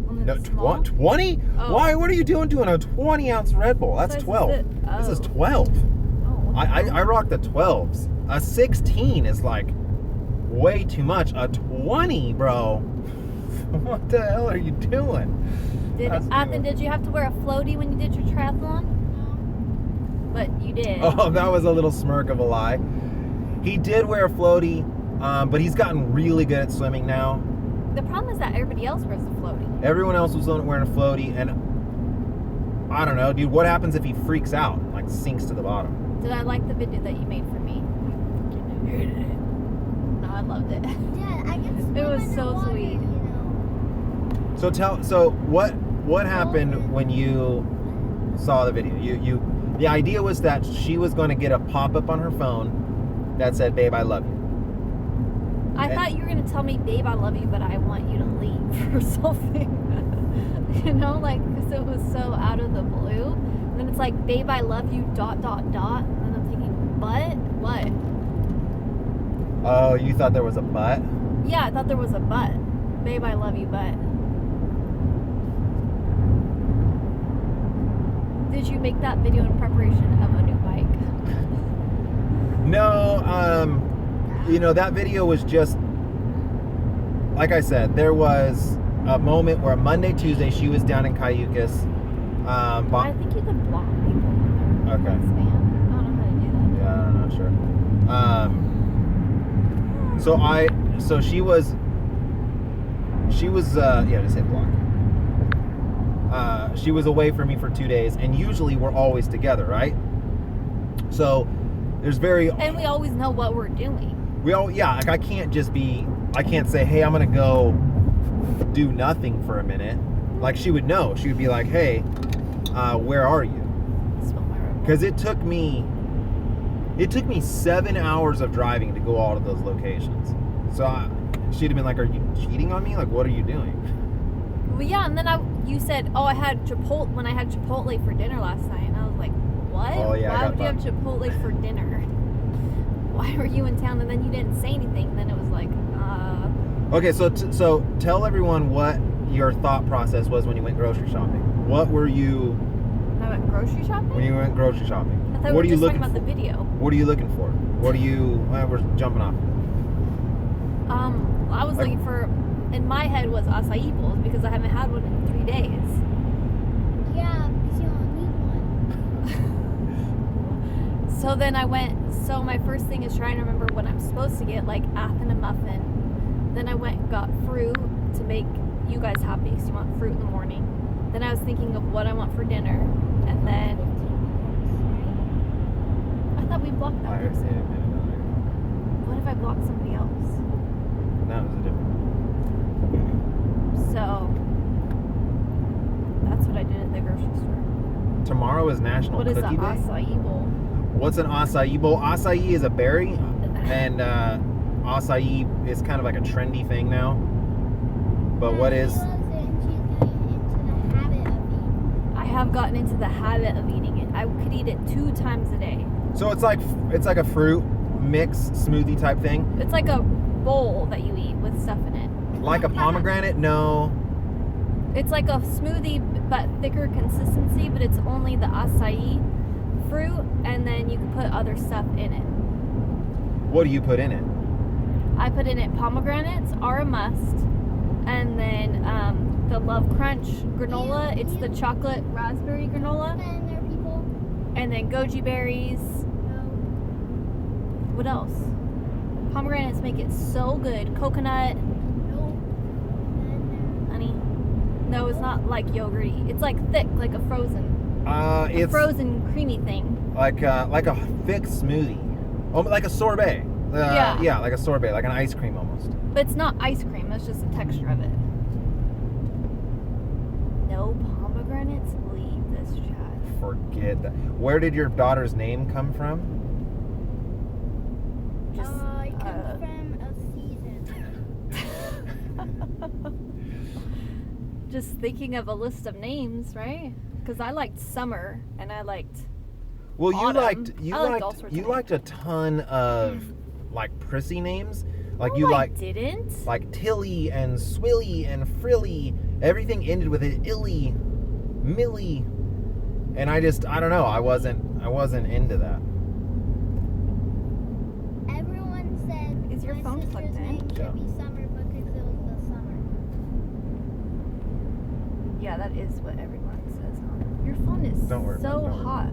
[SPEAKER 2] Only
[SPEAKER 1] No,
[SPEAKER 2] the small?
[SPEAKER 1] 20?
[SPEAKER 2] Oh.
[SPEAKER 1] Why? What are you doing a 20-ounce Red Bull? That's
[SPEAKER 2] So is
[SPEAKER 1] 12. This is 12.
[SPEAKER 2] Oh.
[SPEAKER 1] I rock the 12s. A 16 is like way too much. A 20, bro. What the hell are you doing?
[SPEAKER 2] Did you have to wear a floaty when you did your triathlon? But you did.
[SPEAKER 1] Oh, that was a little smirk of a lie. He did wear a floaty, but he's gotten really good at swimming now.
[SPEAKER 2] The problem is that everybody else wears a floaty.
[SPEAKER 1] Everyone else was wearing a floaty, and I don't know, dude, what happens if he freaks out, like sinks to the bottom?
[SPEAKER 2] Did I like the video that you made for me? No, I loved it.
[SPEAKER 3] Dad, I can swim
[SPEAKER 2] It was
[SPEAKER 3] in the
[SPEAKER 2] so
[SPEAKER 3] water,
[SPEAKER 2] sweet.
[SPEAKER 3] you know.
[SPEAKER 1] So what happened when you saw the video? The idea was that she was going to get a pop-up on her phone that said, "Babe, I love you."
[SPEAKER 2] I thought you were going to tell me, "Babe, I love you, but I want you to leave," or something. You know, like, because it was so out of the blue. And then it's like, "Babe, I love you, ... And then I'm thinking, but? What?
[SPEAKER 1] Oh, you thought there was a but?
[SPEAKER 2] Yeah, I thought there was a but. "Babe, I love you, but." Did you make that video in preparation of a new bike?
[SPEAKER 1] No, that video was just, like I said, there was a moment where Monday, Tuesday, she was down in Cayucas.
[SPEAKER 2] I think you can block people.
[SPEAKER 1] Okay.
[SPEAKER 2] Spam. I don't know how to do that.
[SPEAKER 1] Yeah, I'm not sure. So she was, just hit block. She was away from me for 2 days, and usually we're always together, right? So there's
[SPEAKER 2] And we always know what we're doing.
[SPEAKER 1] like I can't say, "Hey, I'm gonna go do nothing for a minute." Like she would know. She would be like, "Hey, where are you?" Because it took me 7 hours of driving to go all to those locations. So she'd have been like, "Are you cheating on me? Like, what are you doing?"
[SPEAKER 2] Well, yeah, and then you said, "Oh, I had Chipotle when I had Chipotle for dinner last night," and I was like, "What?
[SPEAKER 1] Oh, yeah,
[SPEAKER 2] Why would you have Chipotle for dinner? Why were you in town?" And then you didn't say anything. And then it was like,
[SPEAKER 1] Okay, so tell everyone what your thought process was when you went grocery shopping. What were you?
[SPEAKER 2] I went grocery shopping.
[SPEAKER 1] When you went grocery shopping,
[SPEAKER 2] I thought
[SPEAKER 1] what
[SPEAKER 2] we
[SPEAKER 1] are you
[SPEAKER 2] were just
[SPEAKER 1] looking
[SPEAKER 2] talking about
[SPEAKER 1] for?
[SPEAKER 2] the video.
[SPEAKER 1] What are you looking for? What are you? We're jumping off.
[SPEAKER 2] I was looking for. In my head was acai bowls because I haven't had one in 3 days.
[SPEAKER 3] Yeah, because you don't need one.
[SPEAKER 2] So then I went. So my first thing is trying to remember what I'm supposed to get, like Athena muffin. Then I went and got fruit to make you guys happy because you want fruit in the morning. Then I was thinking of what I want for dinner, and then I thought we blocked that person. What if I blocked somebody else?
[SPEAKER 1] That was a different.
[SPEAKER 2] So that's what I did at the grocery store.
[SPEAKER 1] Tomorrow is National
[SPEAKER 2] What is
[SPEAKER 1] Cookie
[SPEAKER 2] an
[SPEAKER 1] Day.
[SPEAKER 2] acai bowl?
[SPEAKER 1] What's an acai bowl? Acai is a berry, and acai is kind of like a trendy thing now. But what is?
[SPEAKER 3] She loves it and she's getting into the habit of eating.
[SPEAKER 2] I have gotten into the habit of eating it. I could eat it 2 times a day.
[SPEAKER 1] So it's like a fruit mix smoothie type thing,
[SPEAKER 2] It's like a bowl that you eat with stuff in it.
[SPEAKER 1] like a pomegranate. No,
[SPEAKER 2] It's like a smoothie but thicker consistency, but it's only the acai fruit, and then you can put other stuff in it.
[SPEAKER 1] what do you put in it?
[SPEAKER 2] I put in it pomegranates are a must, and then the Love Crunch granola. It's the chocolate raspberry granola,
[SPEAKER 3] And there are people.
[SPEAKER 2] and then goji berries.
[SPEAKER 3] No.
[SPEAKER 2] What else? Pomegranates make it so good. Coconut,
[SPEAKER 3] No.
[SPEAKER 2] honey. No, it's not like yogurty. It's like thick, like a frozen
[SPEAKER 1] It's
[SPEAKER 2] frozen creamy thing.
[SPEAKER 1] like a thick smoothie, like a sorbet.
[SPEAKER 2] Yeah.
[SPEAKER 1] Like a sorbet, like an ice cream almost.
[SPEAKER 2] But it's not ice cream, it's just the texture of it. No pomegranates? Leave this chat.
[SPEAKER 1] Forget that. Where did your daughter's name come from?
[SPEAKER 2] Just,
[SPEAKER 3] It comes from a season.
[SPEAKER 2] just thinking of a list of names, right? Because I liked summer and I liked
[SPEAKER 1] Well, you
[SPEAKER 2] autumn.
[SPEAKER 1] liked
[SPEAKER 2] I liked all sorts of
[SPEAKER 1] a ton of like prissy names. Like
[SPEAKER 2] No,
[SPEAKER 1] you
[SPEAKER 2] I
[SPEAKER 1] like
[SPEAKER 2] didn't.
[SPEAKER 1] like Tilly and Swilly and Frilly. Everything ended with an illy, milly, and I don't know. I wasn't into that.
[SPEAKER 3] Everyone said
[SPEAKER 2] Is your
[SPEAKER 3] my
[SPEAKER 2] phone
[SPEAKER 3] sister's
[SPEAKER 2] plugged in?
[SPEAKER 3] name should
[SPEAKER 1] Yeah.
[SPEAKER 3] be Summer because it was the summer.
[SPEAKER 2] Yeah, that is what everyone says. Your phone is
[SPEAKER 1] Don't worry about it,
[SPEAKER 2] so
[SPEAKER 1] don't worry.
[SPEAKER 2] hot.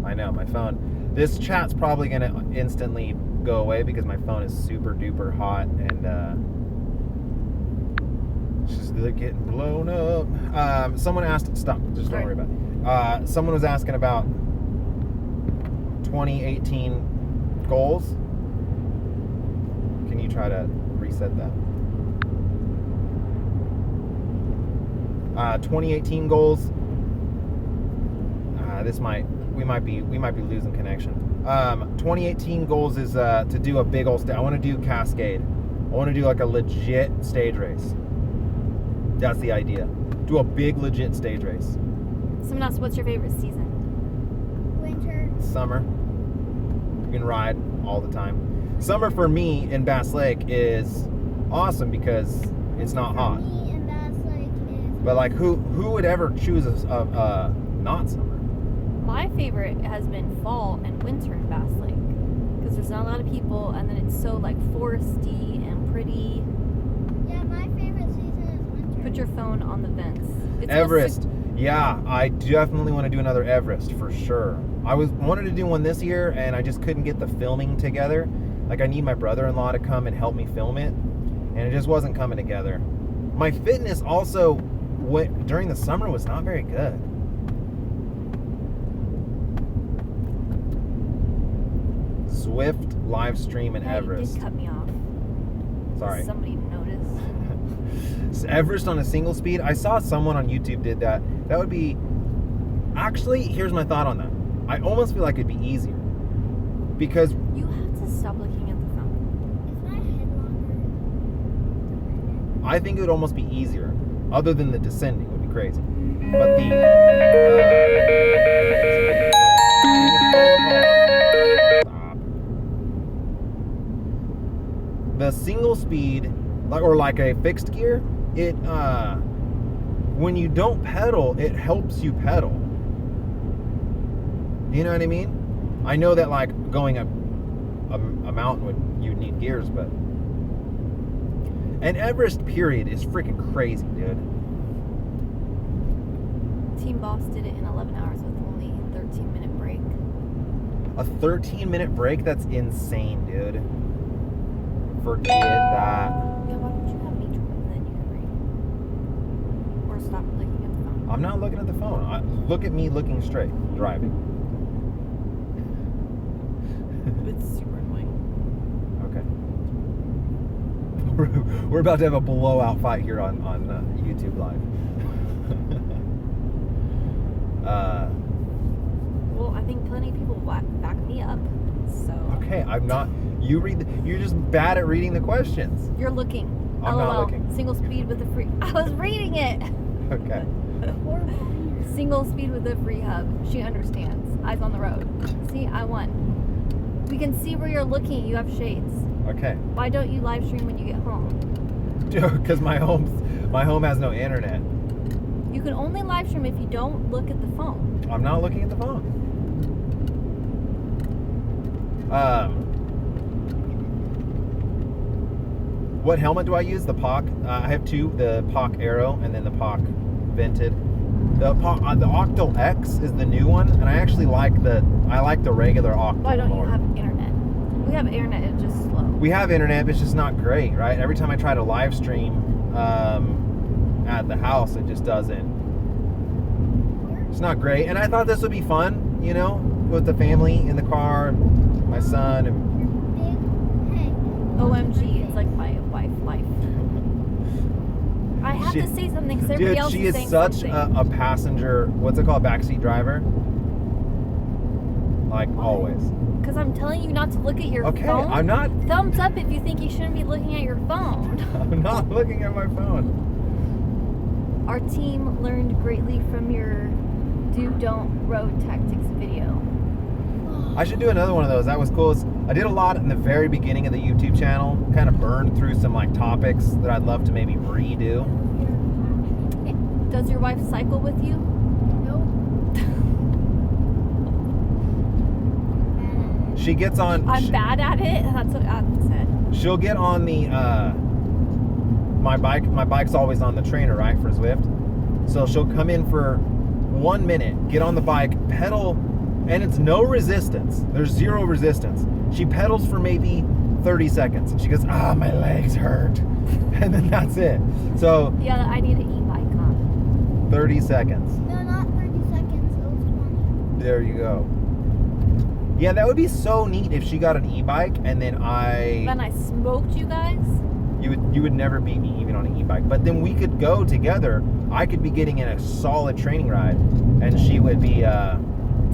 [SPEAKER 1] I know my phone. This chat's probably gonna instantly go away because my phone is super duper hot and she's getting blown up. Someone asked. Stop. Just don't worry about it. Someone was asking about 2018 goals. Can you try to reset that? 2018 goals. We might be losing connection. 2018 goals is to do a big old I want to do Cascade. I want to do like a legit stage race. That's the idea. Do a big legit stage race.
[SPEAKER 2] Someone asked, what's your favorite season?
[SPEAKER 3] Winter.
[SPEAKER 1] Summer. You can ride all the time. Summer for me in Bass Lake is awesome because it's not hot.
[SPEAKER 3] For me and Bass Lake is.
[SPEAKER 1] But like who would ever choose a not summer?
[SPEAKER 2] My favorite has been fall and winter in Bass Lake because there's not a lot of people, and then it's so like foresty and pretty.
[SPEAKER 3] Yeah, my favorite season is winter.
[SPEAKER 2] Put your phone on the vents. It's
[SPEAKER 1] Everest. Yeah, I definitely want to do another Everest for sure. I wanted to do one this year and I just couldn't get the filming together. Like I need my brother-in-law to come and help me film it, and it just wasn't coming together. My fitness also during the summer was not very good. Swift live stream in
[SPEAKER 2] Hey,
[SPEAKER 1] Everest.
[SPEAKER 2] You did cut me off.
[SPEAKER 1] Sorry.
[SPEAKER 2] Somebody noticed.
[SPEAKER 1] Everest on a single speed. I saw someone on YouTube did that. That would be. Actually, here's my thought on that. I almost feel like it'd be easier because
[SPEAKER 2] You have to stop looking at the phone.
[SPEAKER 3] Is my head longer?
[SPEAKER 1] I think it would almost be easier. Other than the descending would be crazy, but the single speed, like a fixed gear, it when you don't pedal, it helps you pedal. You know what I mean? I know that like going up a mountain you'd need gears, but an Everest period is freaking crazy, dude.
[SPEAKER 2] Team Boss did it in 11 hours with only a 13-minute break.
[SPEAKER 1] A 13-minute break? That's insane, dude. Forget that.
[SPEAKER 2] Yeah, why don't you have me drive and then you can read? Or stop looking at the phone.
[SPEAKER 1] I'm not looking at the phone. Look at me looking straight, driving.
[SPEAKER 2] It's super annoying.
[SPEAKER 1] Okay. We're about to have a blowout fight here on YouTube Live.
[SPEAKER 2] Well, I think plenty of people back me up, so.
[SPEAKER 1] Okay, I'm not. You're just bad at reading the questions.
[SPEAKER 2] You're looking.
[SPEAKER 1] I'm not looking.
[SPEAKER 2] Single speed with the free. I was reading it.
[SPEAKER 1] Okay.
[SPEAKER 2] Single speed with the free hub. She understands. Eyes on the road. See, I won. We can see where you're looking. You have shades.
[SPEAKER 1] Okay.
[SPEAKER 2] Why don't you live stream when you get home?
[SPEAKER 1] Because my home has no internet.
[SPEAKER 2] You can only live stream if you don't look at the phone.
[SPEAKER 1] I'm not looking at the phone. What helmet do I use? The POC. I have two: the POC Aero and then the POC Vented. The Octal X is the new one, and I actually like the regular Octal.
[SPEAKER 2] Why don't
[SPEAKER 1] more.
[SPEAKER 2] you have internet? We have internet. It's just slow.
[SPEAKER 1] We have internet, but it's just not great, right? Every time I try to live stream at the house, it just doesn't. It's not great, and I thought this would be fun, you know, with the family in the car, and my son, and
[SPEAKER 2] OMG, it's like my wife life. I have to say something because everybody
[SPEAKER 1] dude,
[SPEAKER 2] else
[SPEAKER 1] she
[SPEAKER 2] is
[SPEAKER 1] is
[SPEAKER 2] saying
[SPEAKER 1] such
[SPEAKER 2] something.
[SPEAKER 1] a passenger. What's it called? Backseat driver. Like always.
[SPEAKER 2] Because I'm telling you not to look at your
[SPEAKER 1] Okay,
[SPEAKER 2] phone.
[SPEAKER 1] I'm not.
[SPEAKER 2] Thumbs up if you think you shouldn't be looking at your phone.
[SPEAKER 1] I'm not looking at my phone.
[SPEAKER 2] Our team learned greatly from your do-don't road tactics video.
[SPEAKER 1] I should do another one of those. That was cool. I did a lot in the very beginning of the YouTube channel. Kind of burned through some like topics that I'd love to maybe redo.
[SPEAKER 2] Does your wife cycle with you?
[SPEAKER 3] Nope.
[SPEAKER 1] She gets on.
[SPEAKER 2] I'm bad at it. That's what Adam said.
[SPEAKER 1] She'll get on the my bike. My bike's always on the trainer, right, for Zwift. So she'll come in for 1 minute, get on the bike, pedal, and it's no resistance. There's zero resistance. She pedals for maybe 30 seconds. And she goes, my legs hurt. And then that's it. So
[SPEAKER 2] Yeah, I need an e-bike, huh?
[SPEAKER 1] 30 seconds.
[SPEAKER 3] No, not 30 seconds. It was 20.
[SPEAKER 1] There you go. Yeah, that would be so neat if she got an e-bike and then
[SPEAKER 2] Then I smoked you guys.
[SPEAKER 1] you would never beat me even on an e-bike. But then we could go together. I could be getting in a solid training ride and she would be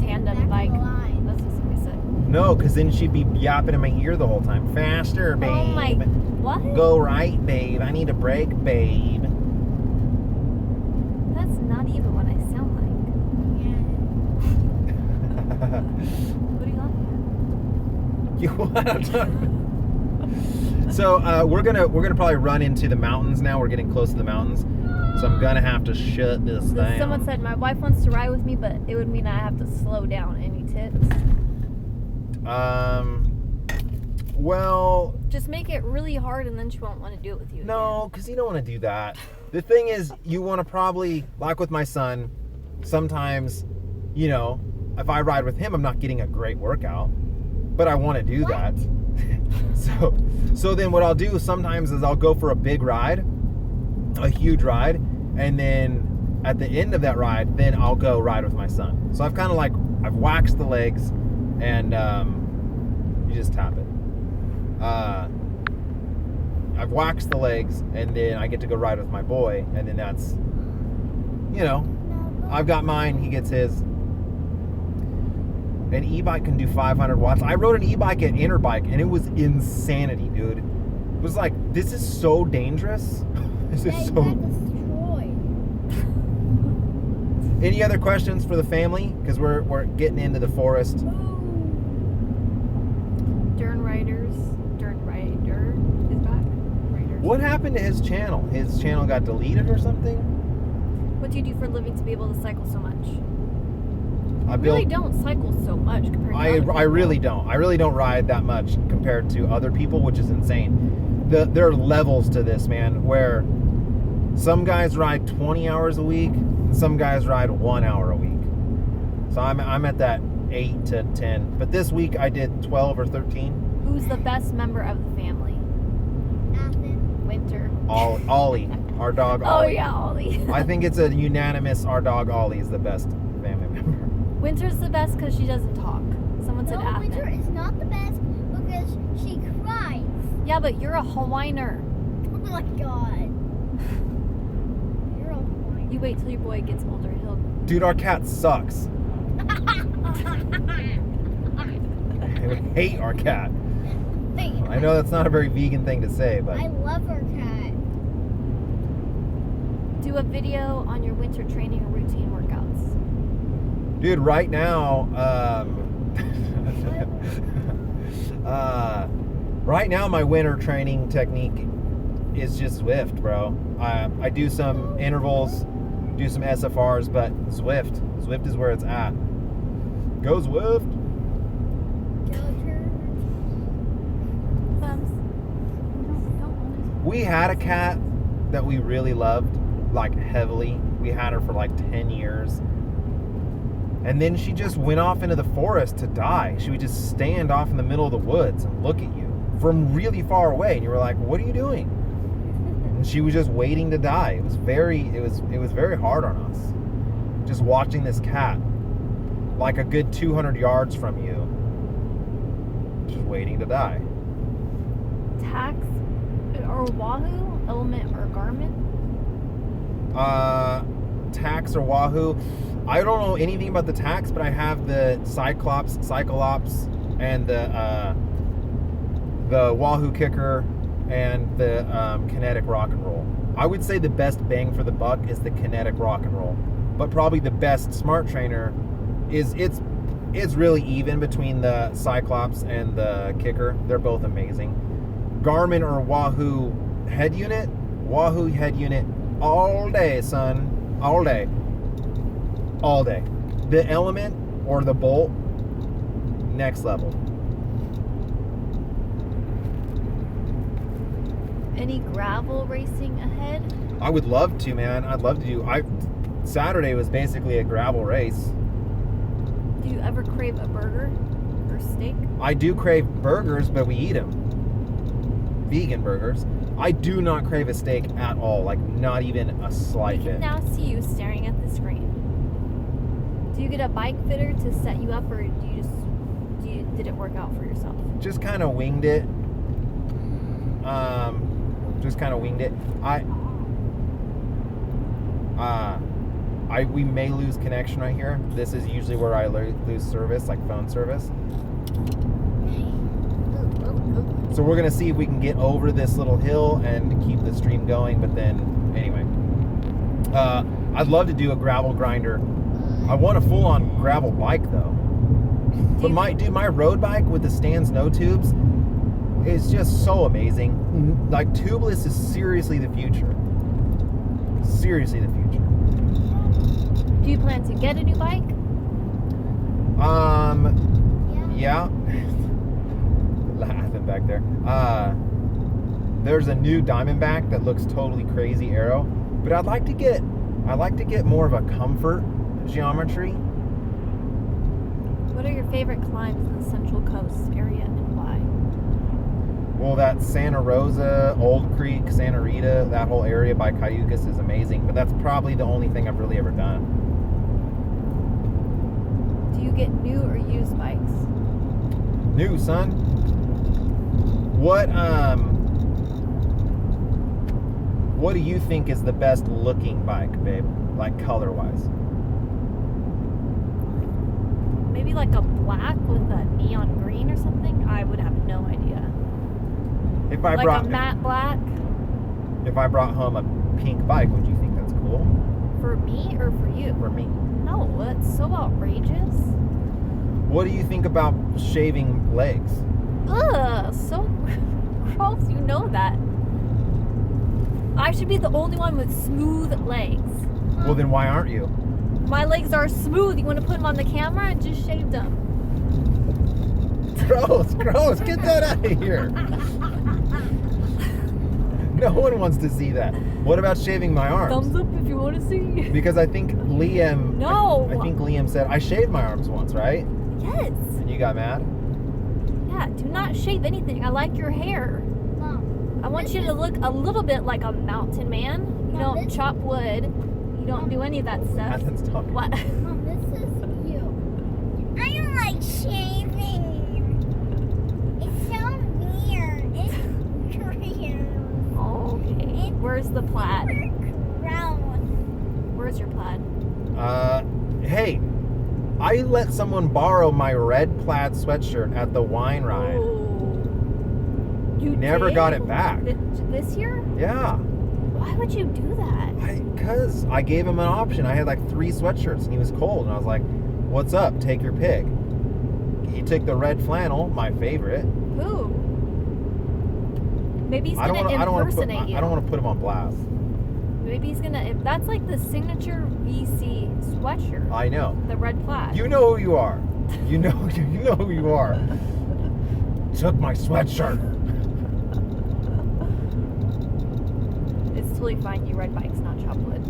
[SPEAKER 2] Tandem bike.
[SPEAKER 3] Back the line.
[SPEAKER 2] That's what somebody said.
[SPEAKER 1] no, because then she'd be yapping in my ear the whole time. Faster, babe.
[SPEAKER 2] Oh my, what?
[SPEAKER 1] Go right, babe. I need a break, babe.
[SPEAKER 2] That's not even what I sound like.
[SPEAKER 3] Yeah.
[SPEAKER 2] What are you laughing
[SPEAKER 1] You what? So we're gonna probably run into the mountains now. We're getting close to the mountains, so I'm gonna have to shut this
[SPEAKER 2] at?
[SPEAKER 1] down.
[SPEAKER 2] Someone said my wife wants to ride with me, but it would mean I have to slow down. Any tips?
[SPEAKER 1] Well,
[SPEAKER 2] Just make it really hard, and then she won't want to do it with you.
[SPEAKER 1] no, because you don't want to do that. The thing is, you want to probably, like with my son, sometimes, you know, if I ride with him, I'm not getting a great workout, but I want to do that. So then what I'll do sometimes is I'll go for a big ride, a huge ride, and then at the end of that ride, then I'll go ride with my son. So I've kind of like, I've waxed the legs, and you just tap it. I've waxed the legs, and then I get to go ride with my boy, and then that's, you know, I've got mine, he gets his. An e-bike can do 500 watts. I rode an e-bike at Interbike, and it was insanity, dude. It was like, this is so dangerous. This is so...
[SPEAKER 3] destroyed.
[SPEAKER 1] Any other questions for the family? Because we're getting into the forest.
[SPEAKER 2] Dern Rider is back. Riders.
[SPEAKER 1] What happened to his channel? His channel got deleted or something?
[SPEAKER 2] What do you do for a living to be able to cycle so much?
[SPEAKER 1] I
[SPEAKER 2] You really don't cycle so much compared to other people.
[SPEAKER 1] I really don't. I really don't ride that much compared to other people, which is insane. There are levels to this, man, where some guys ride 20 hours a week, and some guys ride 1 hour a week. So I'm at that 8 to 10. But this week I did 12 or 13.
[SPEAKER 2] Who's the best member of the family?
[SPEAKER 3] Nothing.
[SPEAKER 2] Winter.
[SPEAKER 1] Ollie, our dog
[SPEAKER 2] Oh
[SPEAKER 1] Ollie.
[SPEAKER 2] yeah, Ollie.
[SPEAKER 1] I think it's a unanimous, our dog Ollie is the best family member.
[SPEAKER 2] Winter's the best because she doesn't talk. Someone said
[SPEAKER 3] No, Winter
[SPEAKER 2] Admin.
[SPEAKER 3] is not the best because she cries.
[SPEAKER 2] Yeah, but you're a Hawaiiner.
[SPEAKER 3] Oh my god. You're a whiner.
[SPEAKER 2] You wait till your boy gets older. He'll.
[SPEAKER 1] Dude, our cat sucks. I would hate our cat. I know that's not a very vegan thing to say, but
[SPEAKER 3] I love our cat.
[SPEAKER 2] Do a video on your winter training or routine workouts.
[SPEAKER 1] dude, right now, right now my winter training technique is just Zwift, bro. I do some intervals, do some SFRs, but Zwift is where it's at. Go Zwift. We had a cat that we really loved, like heavily. We had her for like 10 years. And then she just went off into the forest to die. She would just stand off in the middle of the woods and look at you from really far away. And you were like, what are you doing? And she was just waiting to die. It was very hard on us. Just watching this cat, like a good 200 yards from you, just waiting to die.
[SPEAKER 2] Tax or Wahoo, Element or Garmin?
[SPEAKER 1] Tax or Wahoo. I don't know anything about the Tax, but I have the Cyclops, and the Wahoo Kicker, and the Kinetic Rock and Roll. I would say the best bang for the buck is the Kinetic Rock and Roll, but probably the best smart trainer is it's it's really even between the Cyclops and the Kicker. They're both amazing. Garmin or Wahoo head unit. Wahoo head unit all day, son. All day. All day. The Element or the Bolt, next level.
[SPEAKER 2] Any gravel racing ahead?
[SPEAKER 1] I would love to, man. I'd love to do. Saturday was basically a gravel race.
[SPEAKER 2] Do you ever crave a burger or steak?
[SPEAKER 1] I do crave burgers, but we eat them. Vegan burgers. I do not crave a steak at all. Like, not even a slight
[SPEAKER 2] We can
[SPEAKER 1] bit.
[SPEAKER 2] now see you staring at the screen. Do you get a bike fitter to set you up, or did it work out for yourself?
[SPEAKER 1] Just kind of winged it. We may lose connection right here. This is usually where I lose service, like phone service. So we're gonna see if we can get over this little hill and keep the stream going. But then, anyway, I'd love to do a gravel grinder. I want a full-on gravel bike though. But my road bike with the Stan's no tubes is just so amazing. Like, tubeless is seriously the future. Seriously the future.
[SPEAKER 2] Do you plan to get a new bike?
[SPEAKER 1] Yeah. Laughing back there. There's a new Diamondback that looks totally crazy aero, but I'd like to get more of a comfort geometry.
[SPEAKER 2] What are your favorite climbs in the Central Coast area and why?
[SPEAKER 1] Well, that Santa Rosa, Old Creek, Santa Rita, that whole area by Cayucas is amazing, but that's probably the only thing I've really ever done.
[SPEAKER 2] Do you get new or used bikes?
[SPEAKER 1] New, son. What do you think is the best looking bike, babe? Like, color-wise?
[SPEAKER 2] Maybe like a black with a neon green or something? I would have no idea.
[SPEAKER 1] If I
[SPEAKER 2] Like
[SPEAKER 1] brought
[SPEAKER 2] a matte black?
[SPEAKER 1] if I brought home a pink bike, would you think that's cool?
[SPEAKER 2] For me or for you?
[SPEAKER 1] For me.
[SPEAKER 2] No, that's so outrageous.
[SPEAKER 1] What do you think about shaving legs?
[SPEAKER 2] Ugh, so gross. You know that. I should be the only one with smooth legs.
[SPEAKER 1] Well, then why aren't you?
[SPEAKER 2] My legs are smooth. You want to put them on the camera? I just shaved them.
[SPEAKER 1] Gross. Get that out of here. No one wants to see that. What about shaving my arms?
[SPEAKER 2] Thumbs up if you want to see.
[SPEAKER 1] Because I think Liam...
[SPEAKER 2] No.
[SPEAKER 1] I think Liam said, I shaved my arms once, right?
[SPEAKER 2] Yes.
[SPEAKER 1] And you got mad?
[SPEAKER 2] Yeah, do not shave anything. I like your hair.
[SPEAKER 3] Mom,
[SPEAKER 2] I want you to look a little bit like a mountain man. You
[SPEAKER 3] Mom,
[SPEAKER 2] don't
[SPEAKER 3] this-
[SPEAKER 2] chop wood. You don't do any of that stuff.
[SPEAKER 1] Athens talking.
[SPEAKER 2] What?
[SPEAKER 3] Mom, this is you. I don't like shaving. It's so weird. It's weird.
[SPEAKER 2] Okay. Where's the plaid?
[SPEAKER 3] Ground.
[SPEAKER 2] Where's your plaid?
[SPEAKER 1] Hey, I let someone borrow my red plaid sweatshirt at the wine ride.
[SPEAKER 2] Oh. You
[SPEAKER 1] Never
[SPEAKER 2] did?
[SPEAKER 1] got it back.
[SPEAKER 2] This year?
[SPEAKER 1] Yeah.
[SPEAKER 2] Why would you do that?
[SPEAKER 1] Because I gave him an option. I had like 3 sweatshirts and he was cold. And I was like, what's up? Take your pick. He took the red flannel, my favorite.
[SPEAKER 2] Who? Maybe he's
[SPEAKER 1] I don't
[SPEAKER 2] gonna impersonate you.
[SPEAKER 1] I don't want to put him on blast.
[SPEAKER 2] Maybe he's gonna. That's like the signature VC sweatshirt.
[SPEAKER 1] I know.
[SPEAKER 2] The red plaid.
[SPEAKER 1] You know who you are. You know who you are. Took my sweatshirt.
[SPEAKER 2] It's totally fine. You ride bikes, not chop wood.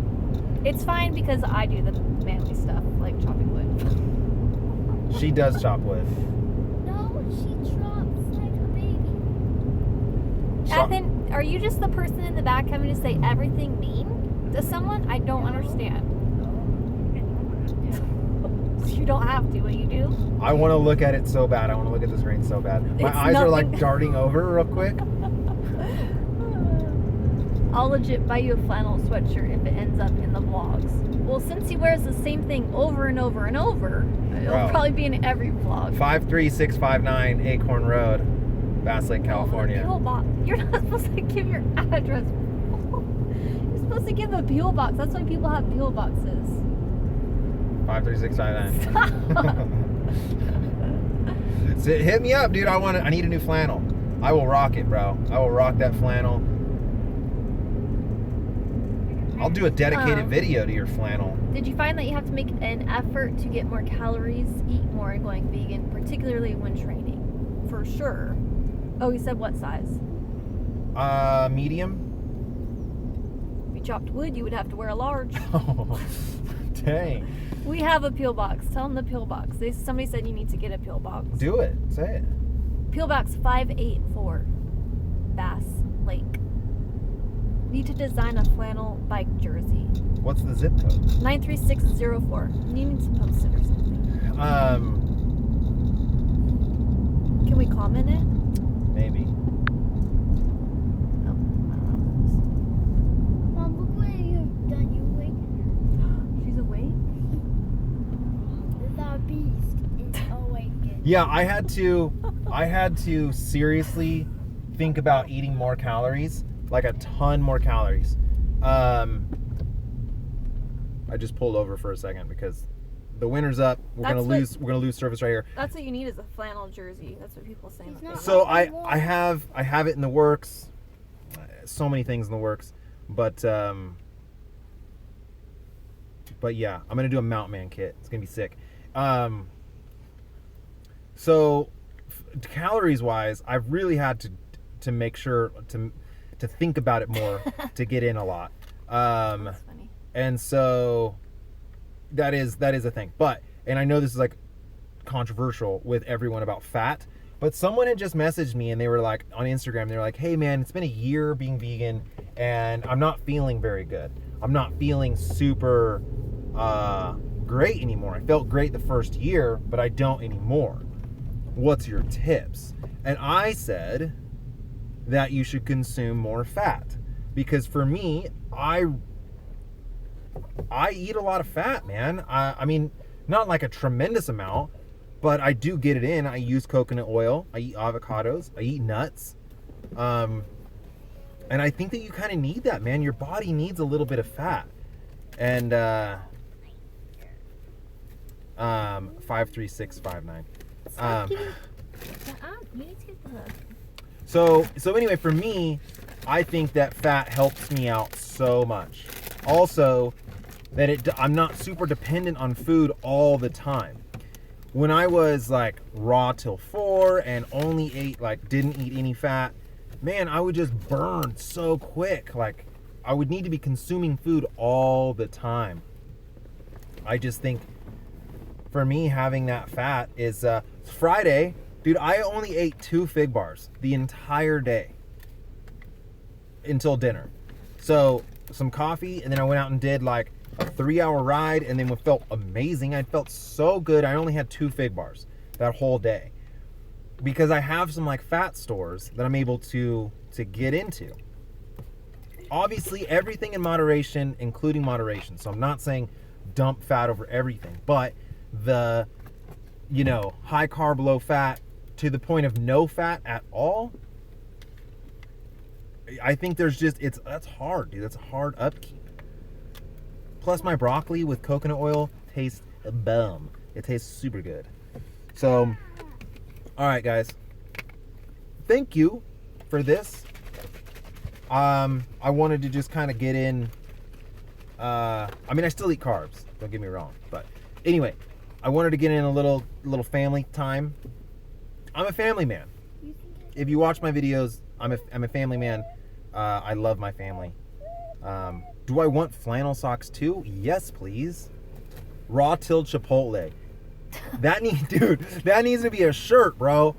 [SPEAKER 2] It's fine because I do the manly stuff, like chopping wood.
[SPEAKER 1] She does chop wood.
[SPEAKER 3] No, she drops like a baby.
[SPEAKER 2] Ethan, are you just the person in the back having to say everything mean to someone? I don't understand. You don't have to, but you do.
[SPEAKER 1] I want to look at it so bad. I want to look at the screen so bad. My
[SPEAKER 2] It's
[SPEAKER 1] eyes are like
[SPEAKER 2] nothing.
[SPEAKER 1] darting over real quick.
[SPEAKER 2] I'll legit buy you a flannel sweatshirt if it ends up in the vlogs. Well, since he wears the same thing over and over and over, it'll
[SPEAKER 1] Bro.
[SPEAKER 2] probably be in every vlog.
[SPEAKER 1] 53659 Acorn Road, Bass Lake,
[SPEAKER 2] Oh,
[SPEAKER 1] California.
[SPEAKER 2] the P.O. box. You're not supposed to give your address. You're supposed to give a P.O. box. That's why people have P.O. boxes.
[SPEAKER 1] 53659. So hit me up, dude. I need a new flannel. I will rock it, bro. I will rock that flannel. I'll do a dedicated video to your flannel.
[SPEAKER 2] Did you find that you have to make an effort to get more calories, eat more, and going vegan, particularly when training? For sure. Oh, you said what size?
[SPEAKER 1] Medium.
[SPEAKER 2] If you chopped wood, you would have to wear a large.
[SPEAKER 1] Oh, dang.
[SPEAKER 2] We have a peel box. Tell them the peel box. Somebody said you need to get a peel box.
[SPEAKER 1] Do it. Say it.
[SPEAKER 2] Peel box 584, Bass Lake. Need to design a flannel bike jersey.
[SPEAKER 1] What's the zip code?
[SPEAKER 2] 93604. You need to post it or something. Can we comment it?
[SPEAKER 1] Maybe.
[SPEAKER 2] Oh,
[SPEAKER 3] Mom, look what you've done. You awakened
[SPEAKER 2] she's awake?
[SPEAKER 3] her. The beast is awakened.
[SPEAKER 1] Yeah, I had to seriously think about eating more calories, like a ton more calories. I just pulled over for a second because the winter's up. We're gonna lose service right here.
[SPEAKER 2] That's what you need is a flannel jersey. That's what people say.
[SPEAKER 3] He's not-
[SPEAKER 1] So I have it in the works. So many things in the works, but yeah, I'm gonna do a Mountain Man kit. It's gonna be sick. So calories wise, I've really had to make sure to think about it more to get in a lot.
[SPEAKER 2] That's funny.
[SPEAKER 1] And so that is a thing. But, and I know this is like controversial with everyone about fat, but someone had just messaged me and they were like on Instagram, they were like, hey man, it's been a year being vegan and I'm not feeling very good. I'm not feeling super great anymore. I felt great the first year, but I don't anymore. What's your tips? And I said that you should consume more fat, because for me, I eat a lot of fat, man. I mean, not like a tremendous amount, but I do get it in. I use coconut oil. I eat avocados. I eat nuts. And I think that you kind of need that, man. Your body needs a little bit of fat. And 53659. So anyway, for me, I think that fat helps me out so much. Also, that I'm not super dependent on food all the time. When I was like raw till 4 and only didn't eat any fat, man, I would just burn so quick. Like, I would need to be consuming food all the time. I just think for me, having that fat is Friday, dude, I only ate 2 fig bars the entire day until dinner. So some coffee, and then I went out and did like a 3-hour ride, and then it felt amazing. I felt so good. I only had 2 fig bars that whole day because I have some like fat stores that I'm able to get into. Obviously, everything in moderation, including moderation. So I'm not saying dump fat over everything, but the, high carb, low fat to the point of no fat at all, I think that's hard, dude. That's a hard upkeep. Plus my broccoli with coconut oil tastes bomb. It tastes super good. So, all right, guys. Thank you for this. I wanted to just kind of get in. I mean, I still eat carbs. Don't get me wrong. But anyway, I wanted to get in a little family time. I'm a family man. If you watch my videos, I'm a family man. I love my family. Do I want flannel socks too? Yes, please. Raw till Chipotle. That needs to be a shirt, bro.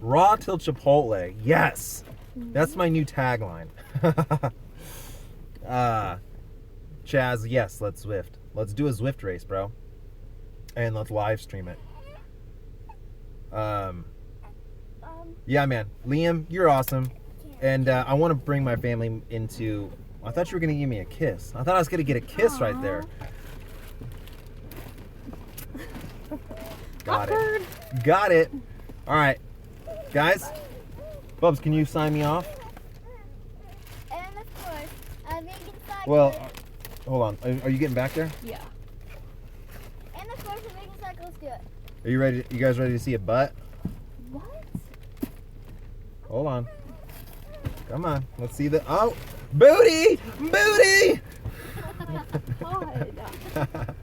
[SPEAKER 1] Raw till Chipotle. Yes. That's my new tagline. Chaz, yes, let's Zwift. Let's do a Zwift race, bro. And let's live stream it. Yeah, man. Liam, you're awesome. And I want to bring my family into... I thought you were going to give me a kiss. I thought I was going to get a kiss right there. Got it. Got it. All right. Guys, Bubs, can you sign me off?
[SPEAKER 3] And of course, make it back.
[SPEAKER 1] Well, hold on. Are you getting back there?
[SPEAKER 2] Yeah.
[SPEAKER 3] back. Let's do it.
[SPEAKER 1] Are you ready? You guys ready to see a butt?
[SPEAKER 2] What?
[SPEAKER 1] Hold on. Come on. Let's see the. Oh, booty! Booty!
[SPEAKER 2] God.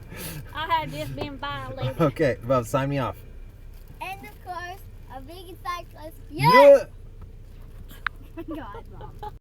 [SPEAKER 4] I had just been violated.
[SPEAKER 1] Okay, Bub, sign me off.
[SPEAKER 3] And of course, a vegan cyclist.
[SPEAKER 1] Yeah.
[SPEAKER 3] God, Mom.